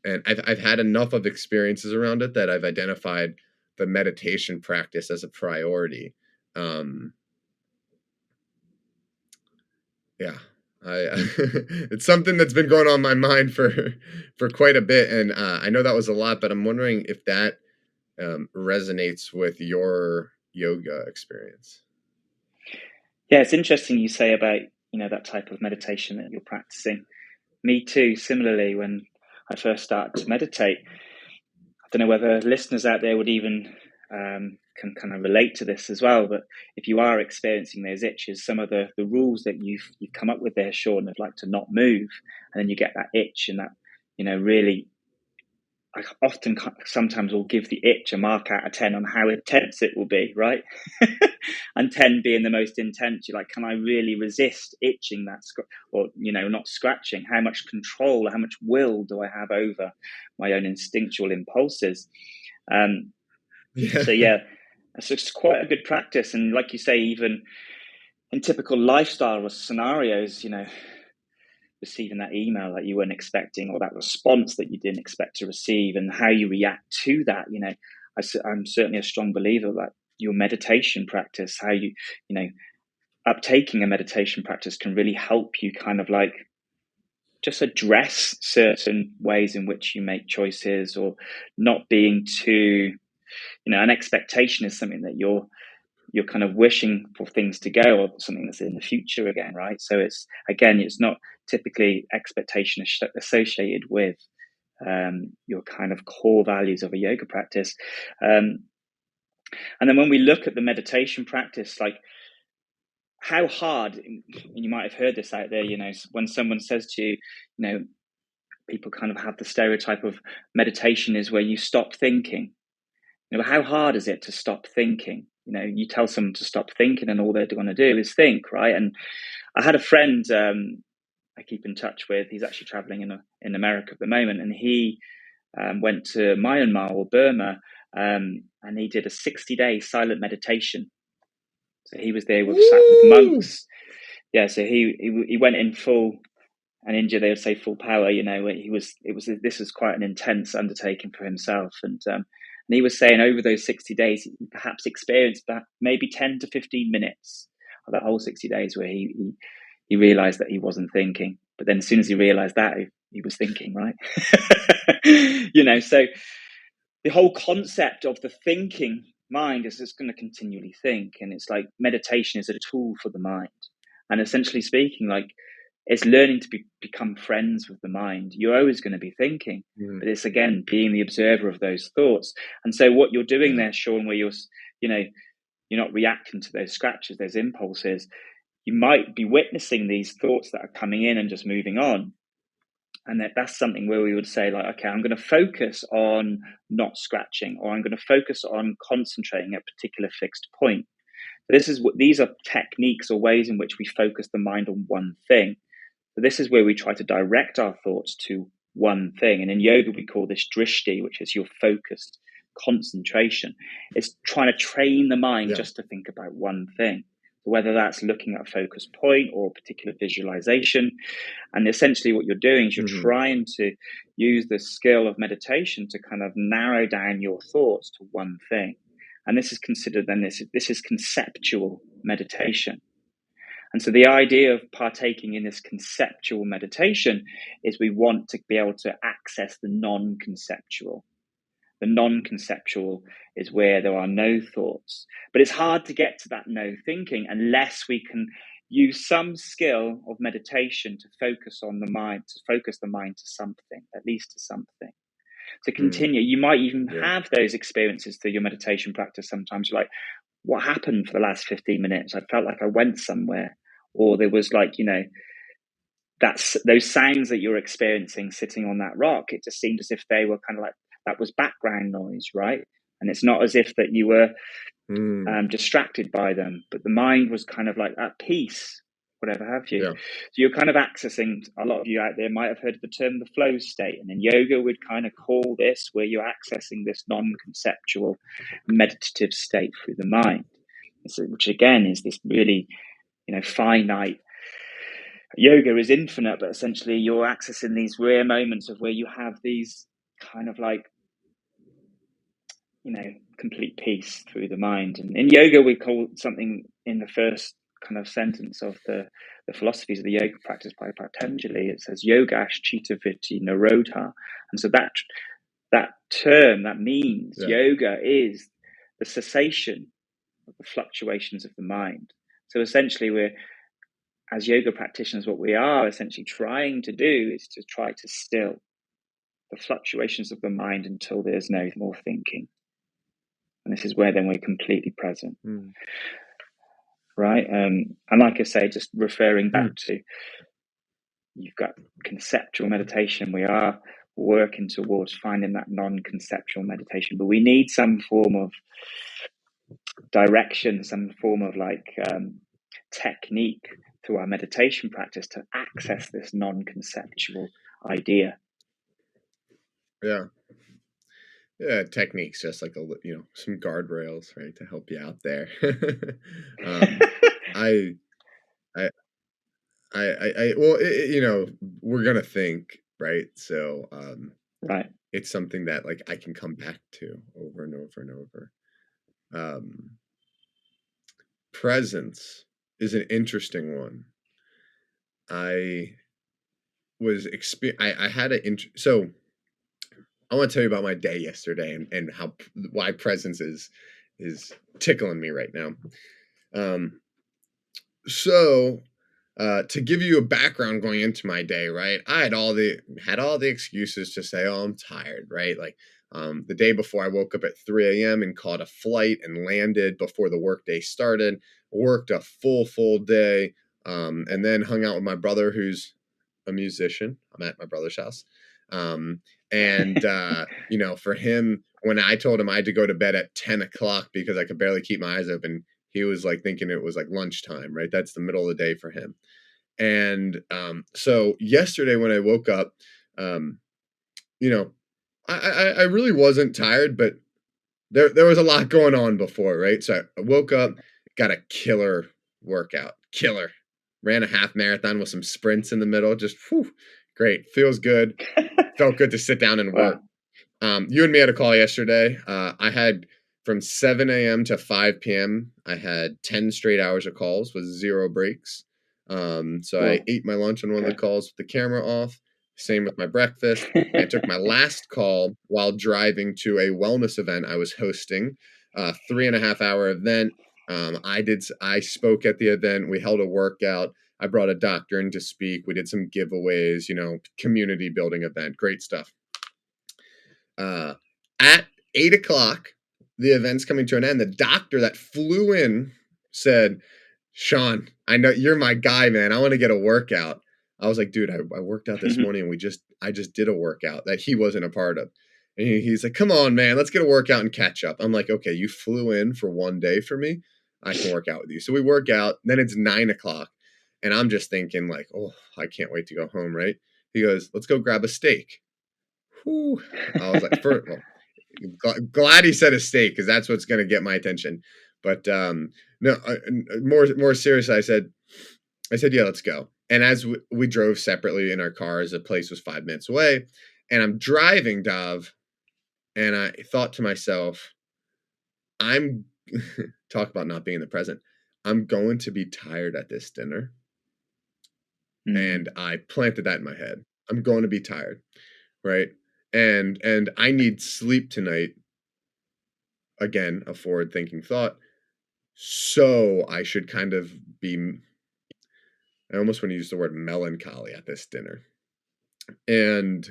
and I've had enough of experiences around it that I've identified the meditation practice as a priority. Um, Yeah, I it's something that's been going on my mind for quite a bit, and I know that was a lot, but I'm wondering if that resonates with your yoga experience. Yeah, it's interesting you say about, that type of meditation that you're practicing. Me too, similarly, when I first started to meditate, I don't know whether listeners out there would even can kind of relate to this as well, but if you are experiencing those itches, some of the rules that you've come up with there, Sean, of like to not move, and then you get that itch, and that, really, I often sometimes will give the itch a mark out of 10 on how intense it will be, right? And 10 being the most intense. You're like, can I really resist itching that, or, not scratching? How much control, how much will do I have over my own instinctual impulses? Yeah. So, yeah, it's just quite a good practice. And like you say, even in typical lifestyle scenarios, receiving that email that you weren't expecting, or that response that you didn't expect to receive, and how you react to that. I'm certainly a strong believer that your meditation practice, how uptaking a meditation practice can really help you kind of like just address certain ways in which you make choices, or not being too, an expectation is something that you're kind of wishing for things to go, or something that's in the future again, right? So it's not typically expectation associated with your kind of core values of a yoga practice. And then when we look at the meditation practice, like how hard, and you might have heard this out there, when someone says to you, people kind of have the stereotype of meditation is where you stop thinking. How hard is it to stop thinking? You tell someone to stop thinking and all they're going to do is think, right? And I had a friend I keep in touch with. He's actually traveling in America at the moment, and he went to Myanmar or Burma, and he did a 60-day silent meditation. So he was there sat with monks. Yeah, so he went in full, and India they would say full power. This was quite an intense undertaking for himself, and he was saying over those 60 days, he perhaps experienced that maybe 10 to 15 minutes of that whole 60 days where he realized that he wasn't thinking. But then as soon as he realized that, he was thinking, right? So the whole concept of the thinking mind is just going to continually think. And it's like meditation is a tool for the mind. And essentially speaking, like, it's learning to become friends with the mind. You're always going to be thinking, but it's, again, being the observer of those thoughts. And so what you're doing there, Sean, where you're not reacting to those scratches, those impulses, you might be witnessing these thoughts that are coming in and just moving on. And that's something where we would say, like, okay, I'm going to focus on not scratching, or I'm going to focus on concentrating at a particular fixed point. These are techniques or ways in which we focus the mind on one thing. So this is where we try to direct our thoughts to one thing. And in yoga, we call this drishti, which is your focused concentration. It's trying to train the mind just to think about one thing, whether that's looking at a focus point or a particular visualization. And essentially what you're doing is you're trying to use the skill of meditation to kind of narrow down your thoughts to one thing. And this is considered, then this is conceptual meditation. And so the idea of partaking in this conceptual meditation is we want to be able to access the non-conceptual. The non-conceptual is where there are no thoughts. But it's hard to get to that no thinking unless we can use some skill of meditation to focus on the mind, to focus the mind to something, at least to something. To continue, you might even have those experiences through your meditation practice. Sometimes you're like, what happened for the last 15 minutes? I felt like I went somewhere. Or there was like, that's those sounds that you're experiencing sitting on that rock. It just seemed as if they were kind of like, that was background noise, right? And it's not as if that you were distracted by them, but the mind was kind of like at peace, whatever have you. So you're kind of accessing, a lot of you out there might have heard the term the flow state. And in yoga, we'd kind of call this where you're accessing this non-conceptual meditative state through the mind, which again is this really, finite. Yoga is infinite, but essentially you're accessing these rare moments of where you have these kind of like, complete peace through the mind. And in yoga, we call something in the first kind of sentence of the philosophies of the yoga practice by Patanjali. It says yogash chitta vritti nirodha. And so that term, that means yoga is the cessation of the fluctuations of the mind. So essentially as yoga practitioners, what we are essentially trying to do is to try to still the fluctuations of the mind until there's no more thinking. And this is where then we're completely present. Right? And like I say, just referring back to, you've got conceptual meditation. We are working towards finding that non-conceptual meditation, but we need some form of direction, some form of like technique through our meditation practice to access this non-conceptual idea. Techniques, just like some guardrails, right, to help you out there. We're gonna think, right? So right, it's something that like I can come back to over and over and over. Presence is an interesting one. I had so I want to tell you about my day yesterday and why presence is tickling me right now. To give you a background going into my day, right? I had all the excuses to say, oh, I'm tired, right? Like the day before, I woke up at 3 a.m. and caught a flight and landed before the workday started. Worked a full day, and then hung out with my brother, who's a musician. I'm at my brother's house. Um, and, for him, when I told him I had to go to bed at 10 o'clock because I could barely keep my eyes open, he was like thinking it was like lunchtime, right? That's the middle of the day for him. And so yesterday when I woke up, um, you know, I really wasn't tired, but there was a lot going on before, right? So I woke up, got a killer workout, killer. Ran a half marathon with some sprints in the middle. Just great, feels good. Felt good to sit down and work. Wow. You and me had a call yesterday. I had from 7 a.m. to 5 p.m. I had 10 straight hours of calls with zero breaks. So I Well, ate my lunch on one of the okay. calls with the camera off. Same with my breakfast. And I took my last call while driving to a wellness event I was hosting, a 3.5 hour event. I spoke at the event. We held a workout. I brought a doctor in to speak. We did some giveaways, community building event. Great stuff. Uh, at 8 o'clock, the event's coming to an end. The doctor that flew in said, Sean, I know you're my guy, man. I want to get a workout. I was like, dude, I worked out this morning and I just did a workout that he wasn't a part of. And he's like, come on, man, let's get a workout and catch up. I'm like, okay, you flew in for one day for me. I can work out with you. So we work out. Then it's 9 o'clock. And I'm just thinking, like, oh, I can't wait to go home, right? He goes, let's go grab a steak. Whew. I was like, well, glad he said a steak because that's what's going to get my attention. But no, more seriously, I said, yeah, let's go. And as we drove separately in our cars, the place was 5 minutes away, and I'm driving, Dav, and I thought to myself, I'm talk about not being in the present. I'm going to be tired at this dinner, and Mm. I planted that in my head. I'm going to be tired, right? And I need sleep tonight. Again, a forward thinking thought. So I should kind of be, I almost want to use the word melancholy at this dinner. And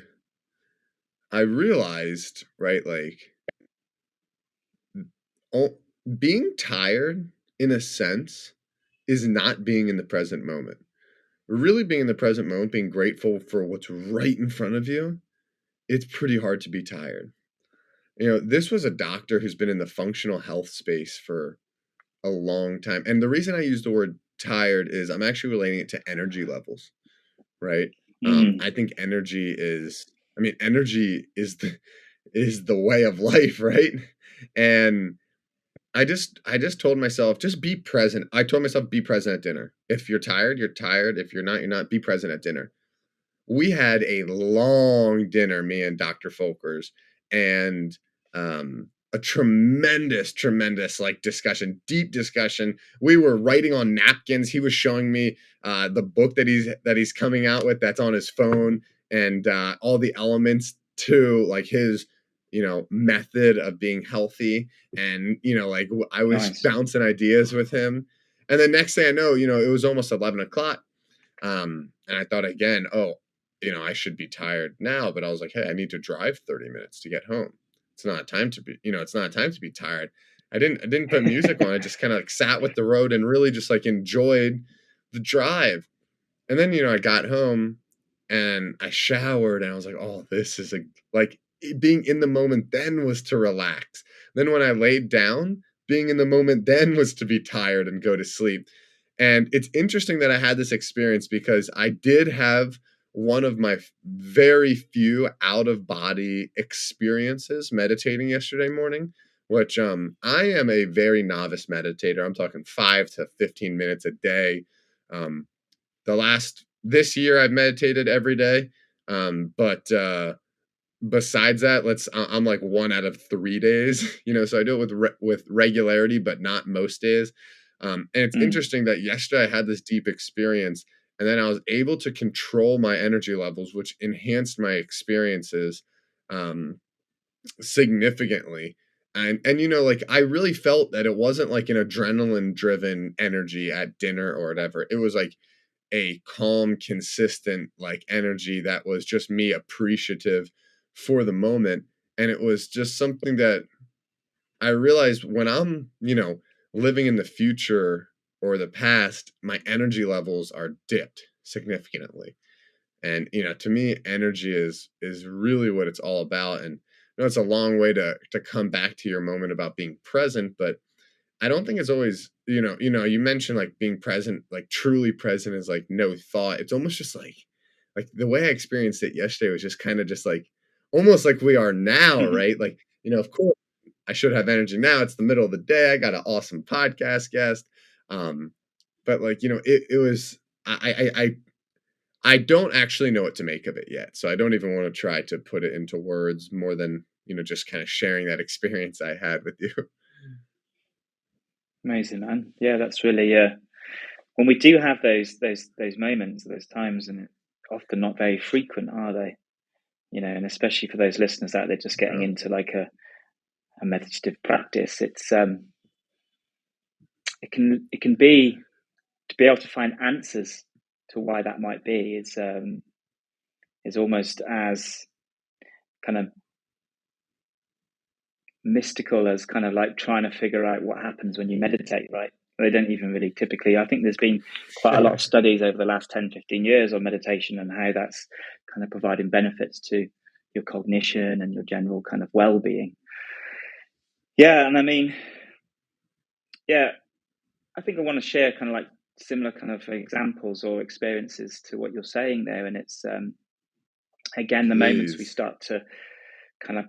I realized, right, like being tired in a sense is not being in the present moment. Really being in the present moment, being grateful for what's right in front of you, it's pretty hard to be tired. This was a doctor who's been in the functional health space for a long time. And the reason I use the word tired is I'm actually relating it to energy levels, right? Mm. I think energy is the way of life, right? And I just told myself, just be present. I told myself, be present at dinner. If you're tired, you're tired. If you're not, you're not. Be present at dinner. We had a long dinner, me and Dr. Folkers, and a tremendous like discussion, deep discussion. We were writing on napkins. He was showing me the book that he's coming out with that's on his phone, and all the elements to like his method of being healthy. And like I was Nice. bouncing ideas with him. And the next thing I know, it was almost 11 o'clock. And I thought again, oh, I should be tired now, but I was like, hey, I need to drive 30 minutes to get home. It's not time to be, it's not time to be tired. I didn't put music on. I just kind of like sat with the road and really just like enjoyed the drive. And then, I got home and I showered and I was like, oh, this is like being in the moment then was to relax. Then when I laid down, being in the moment then was to be tired and go to sleep. And it's interesting that I had this experience because I did have one of my very few out of body experiences meditating yesterday morning, which I am a very novice meditator. I'm talking 5 to 15 minutes a day. Um, this year I've meditated every day. But besides that, I'm like 1 out of 3 days, so I do it with regularity, but not most days. And it's Mm. interesting that yesterday I had this deep experience, and then I was able to control my energy levels, which enhanced my experiences um, significantly. And like I really felt that it wasn't like an adrenaline driven energy at dinner or whatever. It was like a calm, consistent like energy that was just me appreciative for the moment. And it was just something that I realized when I'm, living in the future or the past, my energy levels are dipped significantly. And, to me, energy is really what it's all about. And it's a long way to come back to your moment about being present, but I don't think it's always, you mentioned like being present, like truly present is like no thought. It's almost just like the way I experienced it yesterday was just kind of just like almost like we are now, right? Like, of course I should have energy now. It's the middle of the day. I got an awesome podcast guest. Um, but like, it was, I don't actually know what to make of it yet. So I don't even want to try to put it into words more than, just kind of sharing that experience I had with you. Amazing, man. Yeah, that's really when we do have those moments, those times, and often not very frequent, are they? And especially for those listeners out there just getting Yeah. into like a meditative practice, it's it can be, to be able to find answers to why that might be is almost as kind of mystical as kind of like trying to figure out what happens when you meditate, right? They don't even really typically. I think there's been quite a lot of studies over the last 10, 15 years on meditation and how that's kind of providing benefits to your cognition and your general kind of well-being. Yeah, and I mean, yeah, I think I want to share kind of like similar kind of examples or experiences to what you're saying there. And it's, again, the moments we Please. start to kind of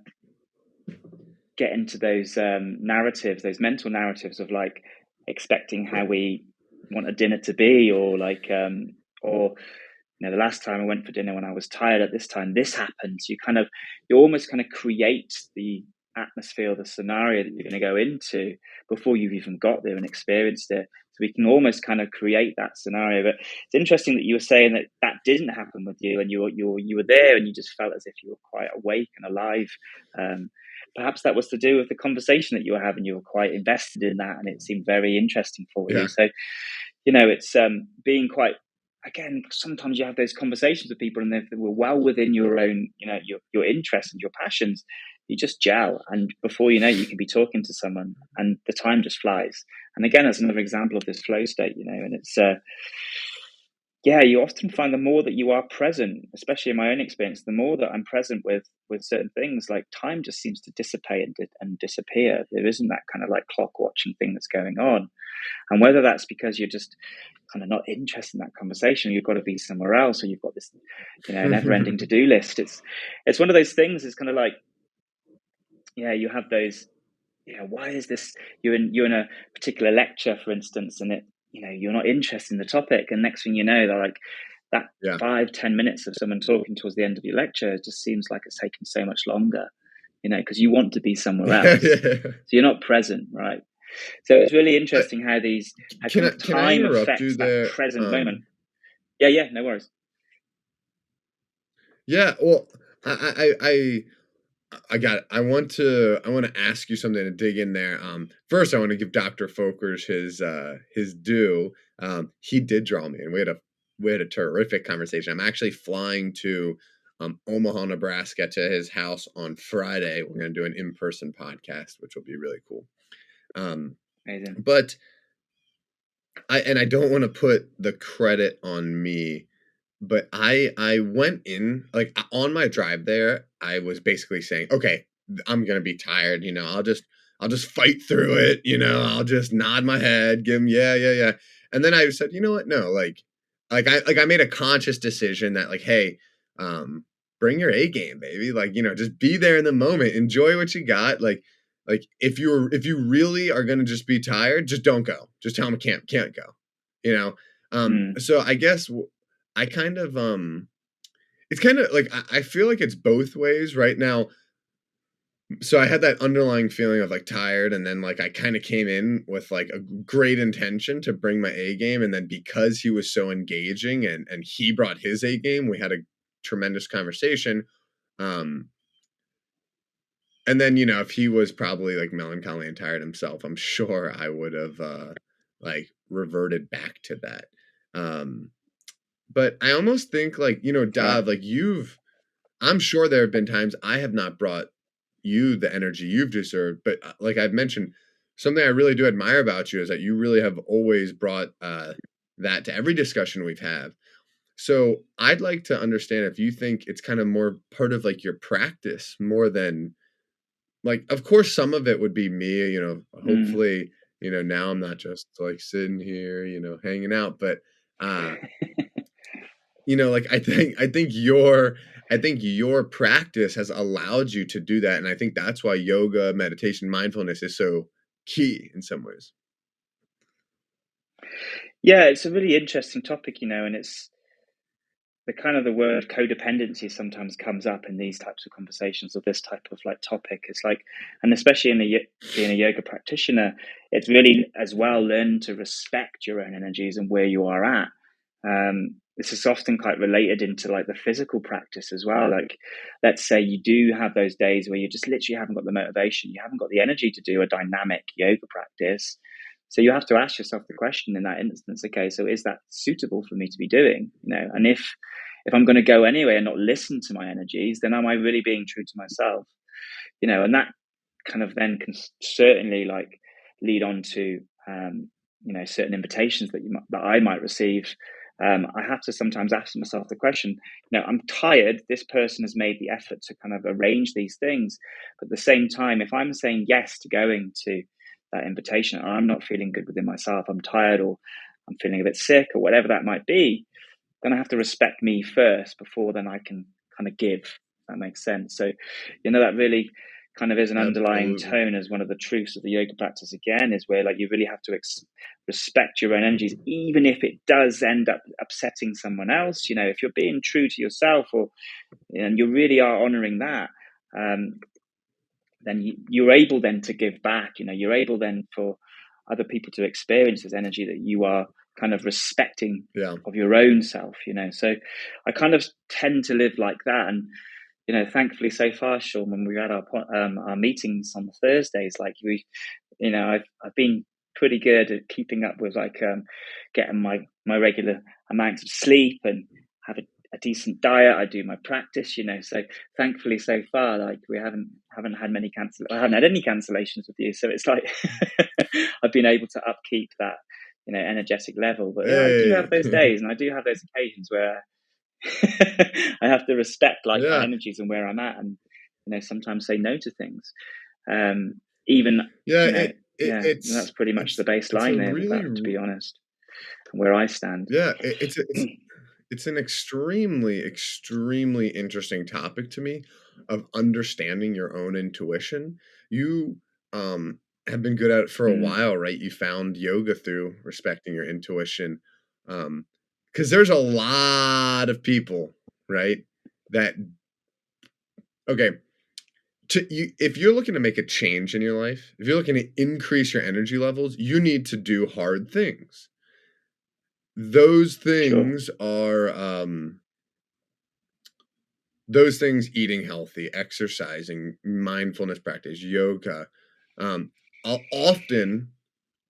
get into those narratives, those mental narratives of like expecting how we want a dinner to be, or like, or the last time I went for dinner when I was tired at this time, this happened. You almost kind of create the atmosphere, the scenario that you're going to go into before you've even got there and experienced it. So we can almost kind of create that scenario. But it's interesting that you were saying that that didn't happen with you, and you were there and you just felt as if you were quite awake and alive. Perhaps that was to do with the conversation that you were having. You were quite invested in that, and it seemed very interesting for you. Yeah. So, it's being quite, again, sometimes you have those conversations with people and they were well within your own, your interests and your passions. You just gel, and before you know it, you can be talking to someone and the time just flies. And again, that's another example of this flow state, and it's you often find the more that you are present, especially in my own experience, the more that I'm present with certain things, like time just seems to dissipate and disappear. There isn't that kind of like clock watching thing that's going on. And whether that's because you're just kind of not interested in that conversation, you've got to be somewhere else, or you've got this, never-ending to-do list. It's one of those things. It's kind of like, you have those. Why is this? You're in a particular lecture, for instance, and you're not interested in the topic, and next thing you know, they're like that Yeah. 5-10 minutes of someone talking towards the end of your lecture, it just seems like it's taking so much longer, because you want to be somewhere else, so you're not present, right? So it's really interesting how kind of Can I time interrupt you affects that there? present moment. Yeah, no worries. Yeah, well, I want to ask you something to dig in there. First I want to give Dr. Folkers his due. He did draw me, and we had a terrific conversation. I'm actually flying to Omaha, Nebraska to his house on Friday. We're going to do an in-person podcast, which will be really cool. Amazing. But I don't want to put the credit on me, but I went in, like, on my drive there, I was basically saying, "Okay, I'm gonna be tired, I'll just fight through it, I'll just nod my head, give 'em, yeah, yeah, yeah." And then I said, "You know what? No, I made a conscious decision that, like, hey, bring your A game, baby. Like, just be there in the moment, enjoy what you got. Like if you really are gonna just be tired, just don't go. Just tell them can't go. You know? So I guess I kind of it's kind of like I feel like it's both ways right now. So I had that underlying feeling of like tired, and then like I kind of came in with like a great intention to bring my A game, and then because he was so engaging and he brought his A game, we had a tremendous conversation. Um and then, if he was probably like melancholy and tired himself, I'm sure I would have like reverted back to that. Um but I almost think like, Right. Dav, like I'm sure there have been times I have not brought you the energy you've deserved, but like I've mentioned, something I really do admire about you is that you really have always brought that to every discussion we've had. So I'd like to understand if you think it's kind of more part of like your practice more than like, of course, some of it would be me, Mm. hopefully, now I'm not just like sitting here, hanging out, but uh, like I think your practice has allowed you to do that. And I think that's why yoga, meditation, mindfulness is so key in some ways. Yeah, it's a really interesting topic, and it's the kind of the word codependency sometimes comes up in these types of conversations or this type of like topic. It's like, and especially being a yoga practitioner, it's really as well learn to respect your own energies and where you are at. This is often quite related into like the physical practice as well. Like, let's say you do have those days where you just literally haven't got the motivation, you haven't got the energy to do a dynamic yoga practice. So you have to ask yourself the question in that instance, okay, so is that suitable for me to be doing? And if I'm going to go anyway and not listen to my energies, then am I really being true to myself? And that kind of then can certainly like lead on to certain invitations that I might receive. I have to sometimes ask myself the question, I'm tired. This person has made the effort to kind of arrange these things, but at the same time, if I'm saying yes to going to that invitation and I'm not feeling good within myself, I'm tired or I'm feeling a bit sick or whatever that might be, then I have to respect me first before then I can kind of give. If that makes sense. So, that really kind of is an underlying Absolutely. tone as one of the truths of the yoga practice again, is where like you really have to respect your own energies, even if it does end up upsetting someone else. If you're being true to yourself and you really are honoring that, then you're able then to give back. You're able then for other people to experience this energy that you are kind of respecting Yeah. of your own self. So I kind of tend to live like that. And thankfully so far, Sean, when we had our meetings on the Thursdays, like I've been pretty good at keeping up with like getting my regular amounts of sleep and have a decent diet. I do my practice, so thankfully so far, like we haven't had I haven't had any cancellations with you. So it's like I've been able to upkeep that, energetic level. But yeah, I do have Hey. those days and I do have those occasions where I have to respect like my Yeah. energies and where I'm at, and sometimes say no to things. Even Yeah, yeah, that's pretty much the it's a baseline there with really that, to be honest, where I stand. yeah, it's an extremely, extremely interesting topic to me of understanding your own intuition. You, have been good at it for a Mm, while, right? You found yoga through respecting your intuition. Because there's a lot of people, right, that okay, if you're looking to make a change in your life, if you're looking to increase your energy levels, you need to do hard things. Those sure. things are, those things eating healthy, exercising, mindfulness practice, yoga, um, often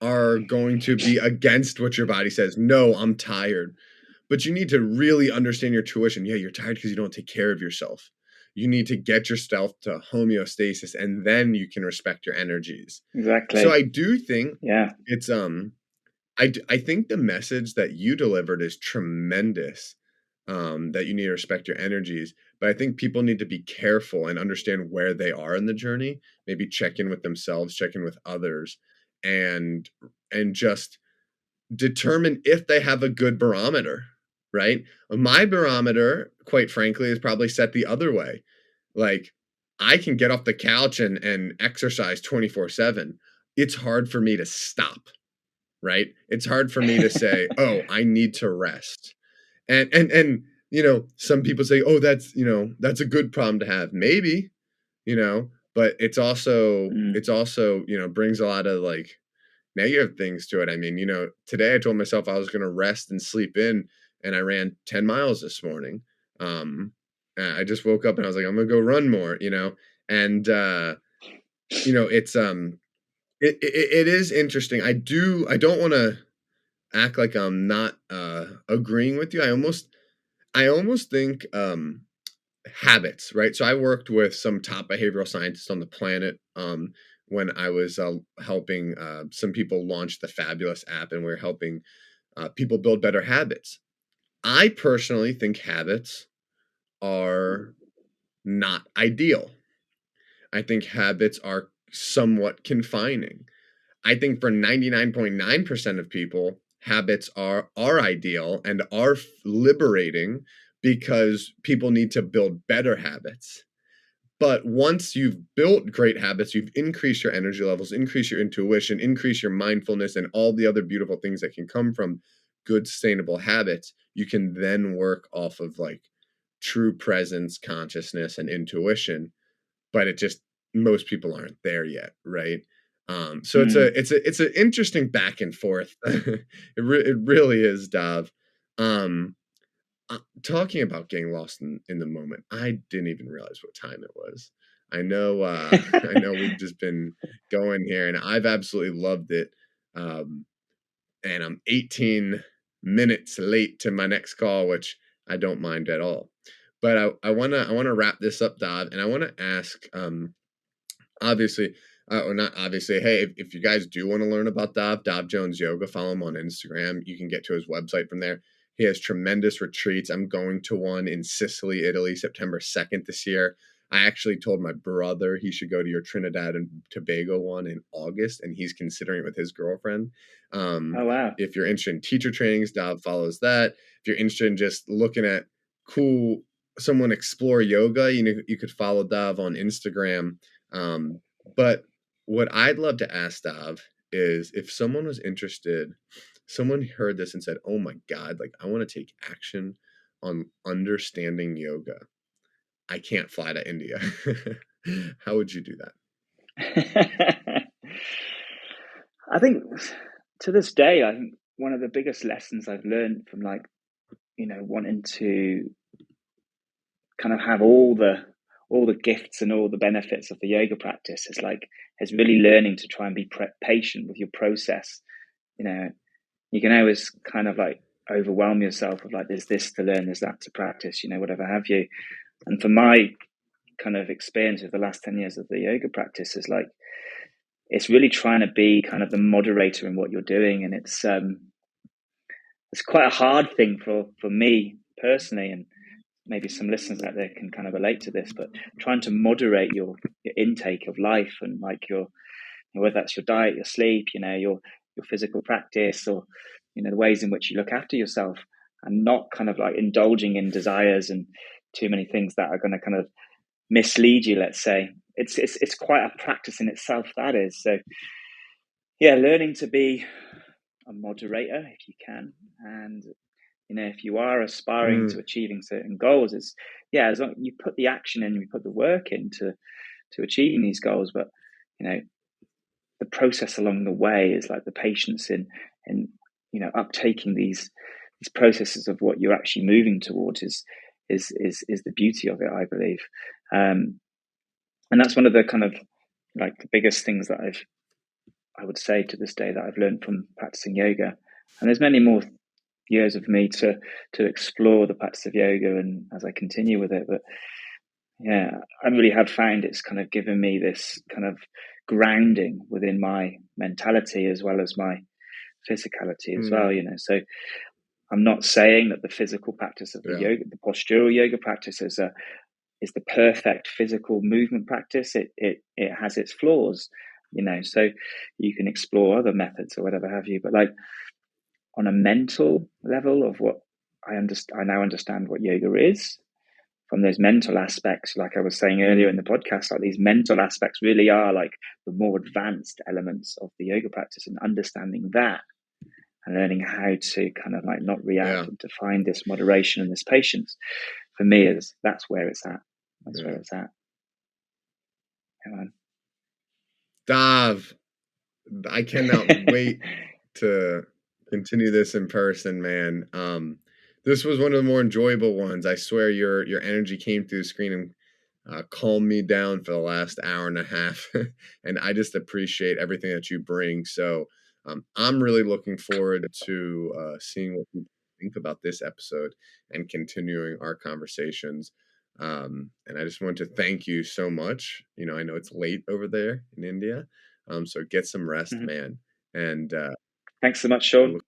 are going to be against what your body says. No, I'm tired. But you need to really understand your tuition. Yeah, you're tired because you don't take care of yourself. You need to get yourself to homeostasis and then you can respect your energies. So Exactly. I do think Yeah. it's I think the message that you delivered is tremendous, that you need to respect your energies, but I think people need to be careful and understand where they are in the journey, maybe check in with themselves, check in with others, and just determine if they have a good barometer, right? My barometer, quite frankly, is probably set the other way. Like, I can get off the couch and exercise 24/7. It's hard for me to stop, right? It's hard for me to say, "Oh, I need to rest." And some people say, "Oh, that's a good problem to have." Maybe, but Mm, it's also, brings a lot of like negative things to it. I mean, today I told myself I was going to rest and sleep in and I ran 10 miles this morning. I just woke up and I was like, I'm going to go run more, and it's it is interesting. I don't want to act like I'm not agreeing with you. I almost think habits, right? So I worked with some top behavioral scientists on the planet when I was helping some people launch the Fabulous app, and we are helping people build better habits. I personally think habits are not ideal. I think habits are somewhat confining. I think for 99.9% of people, habits are ideal and are liberating because people need to build better habits. But once you've built great habits, you've increased your energy levels, increased your intuition, increased your mindfulness, and all the other beautiful things that can come from good, sustainable habits, you can then work off of like true presence, consciousness, and intuition. But it just, most people aren't there yet, right? So it's an interesting back and forth. It really is, Dav. Um, Talking about getting lost in the moment, I didn't even realize what time it was. I know, I know we've just been going here, and I've absolutely loved it. Um, and I'm 18 minutes late to my next call, which I don't mind at all. But I wanna wrap this up, Dav, and I wanna ask, obviously, or not obviously, hey, if you guys do want to learn about Dav Jones Yoga, follow him on Instagram. You can get to his website from there. He has tremendous retreats. I'm going to one in Sicily, Italy, September 2nd this year. I actually told my brother he should go to your Trinidad and Tobago one in August, and he's considering it with his girlfriend. Oh, wow. If you're interested in teacher trainings, Dav follows that. If you're interested in just looking at cool, someone explore yoga, you could follow Dav on Instagram. But what I'd love to ask Dav is if someone was interested, someone heard this and said, "Oh my God, like I want to take action on understanding yoga. I can't fly to India." How would you do that? I think to this day, I think one of the biggest lessons I've learned from wanting to kind of have all the gifts and all the benefits of the yoga practice is really learning to try and be patient with your process. You can always kind of like overwhelm yourself with like, there's this to learn, there's that to practice, whatever have you. And for my kind of experience of the last 10 years of the yoga practice is like, it's really trying to be kind of the moderator in what you're doing. And it's quite a hard thing for me personally, and maybe some listeners out there can kind of relate to this, but trying to moderate your intake of life and like whether that's your diet, your sleep, your physical practice, or the ways in which you look after yourself, and not kind of like indulging in desires and too many things that are going to kind of mislead you, let's say. It's quite a practice in itself, that is. So yeah, learning to be a moderator if you can, and if you are aspiring to achieving certain goals, it's as long you put the action in, you put the work into achieving these goals, but the process along the way is like the patience in uptaking these processes of what you're actually moving towards is the beauty of it, I believe. And that's one of the kind of like the biggest things that I would say to this day that I've learned from practicing yoga. And there's many more years of me to explore the practice of yoga, and as I continue with it, but yeah, I really have found it's kind of given me this kind of grounding within my mentality as well as my physicality as well, so I'm not saying that the physical practice of the yoga, the postural yoga practice is the perfect physical movement practice. It has its flaws, so you can explore other methods or whatever have you, but like on a mental level of what I now understand what yoga is from those mental aspects, like I was saying earlier in the podcast, like these mental aspects really are like the more advanced elements of the yoga practice, and understanding that and learning how to kind of like not react and to find this moderation and this patience, for me that's where it's at. That's where it's at. Come on. Dav, I cannot wait to continue this in person, man. This was one of the more enjoyable ones. I swear your energy came through the screen and calmed me down for the last hour and a half. And I just appreciate everything that you bring. So I'm really looking forward to seeing what people think about this episode and continuing our conversations. And I just want to thank you so much. I know it's late over there in India. So get some rest, man. And thanks so much, Sean.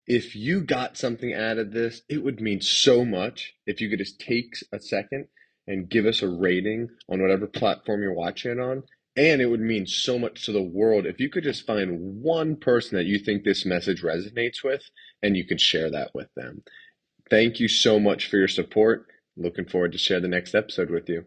if you got something out of this, it would mean so much if you could just take a second and give us a rating on whatever platform you're watching it on. And it would mean so much to the world if you could just find one person that you think this message resonates with and you could share that with them. Thank you so much for your support. Looking forward to share the next episode with you.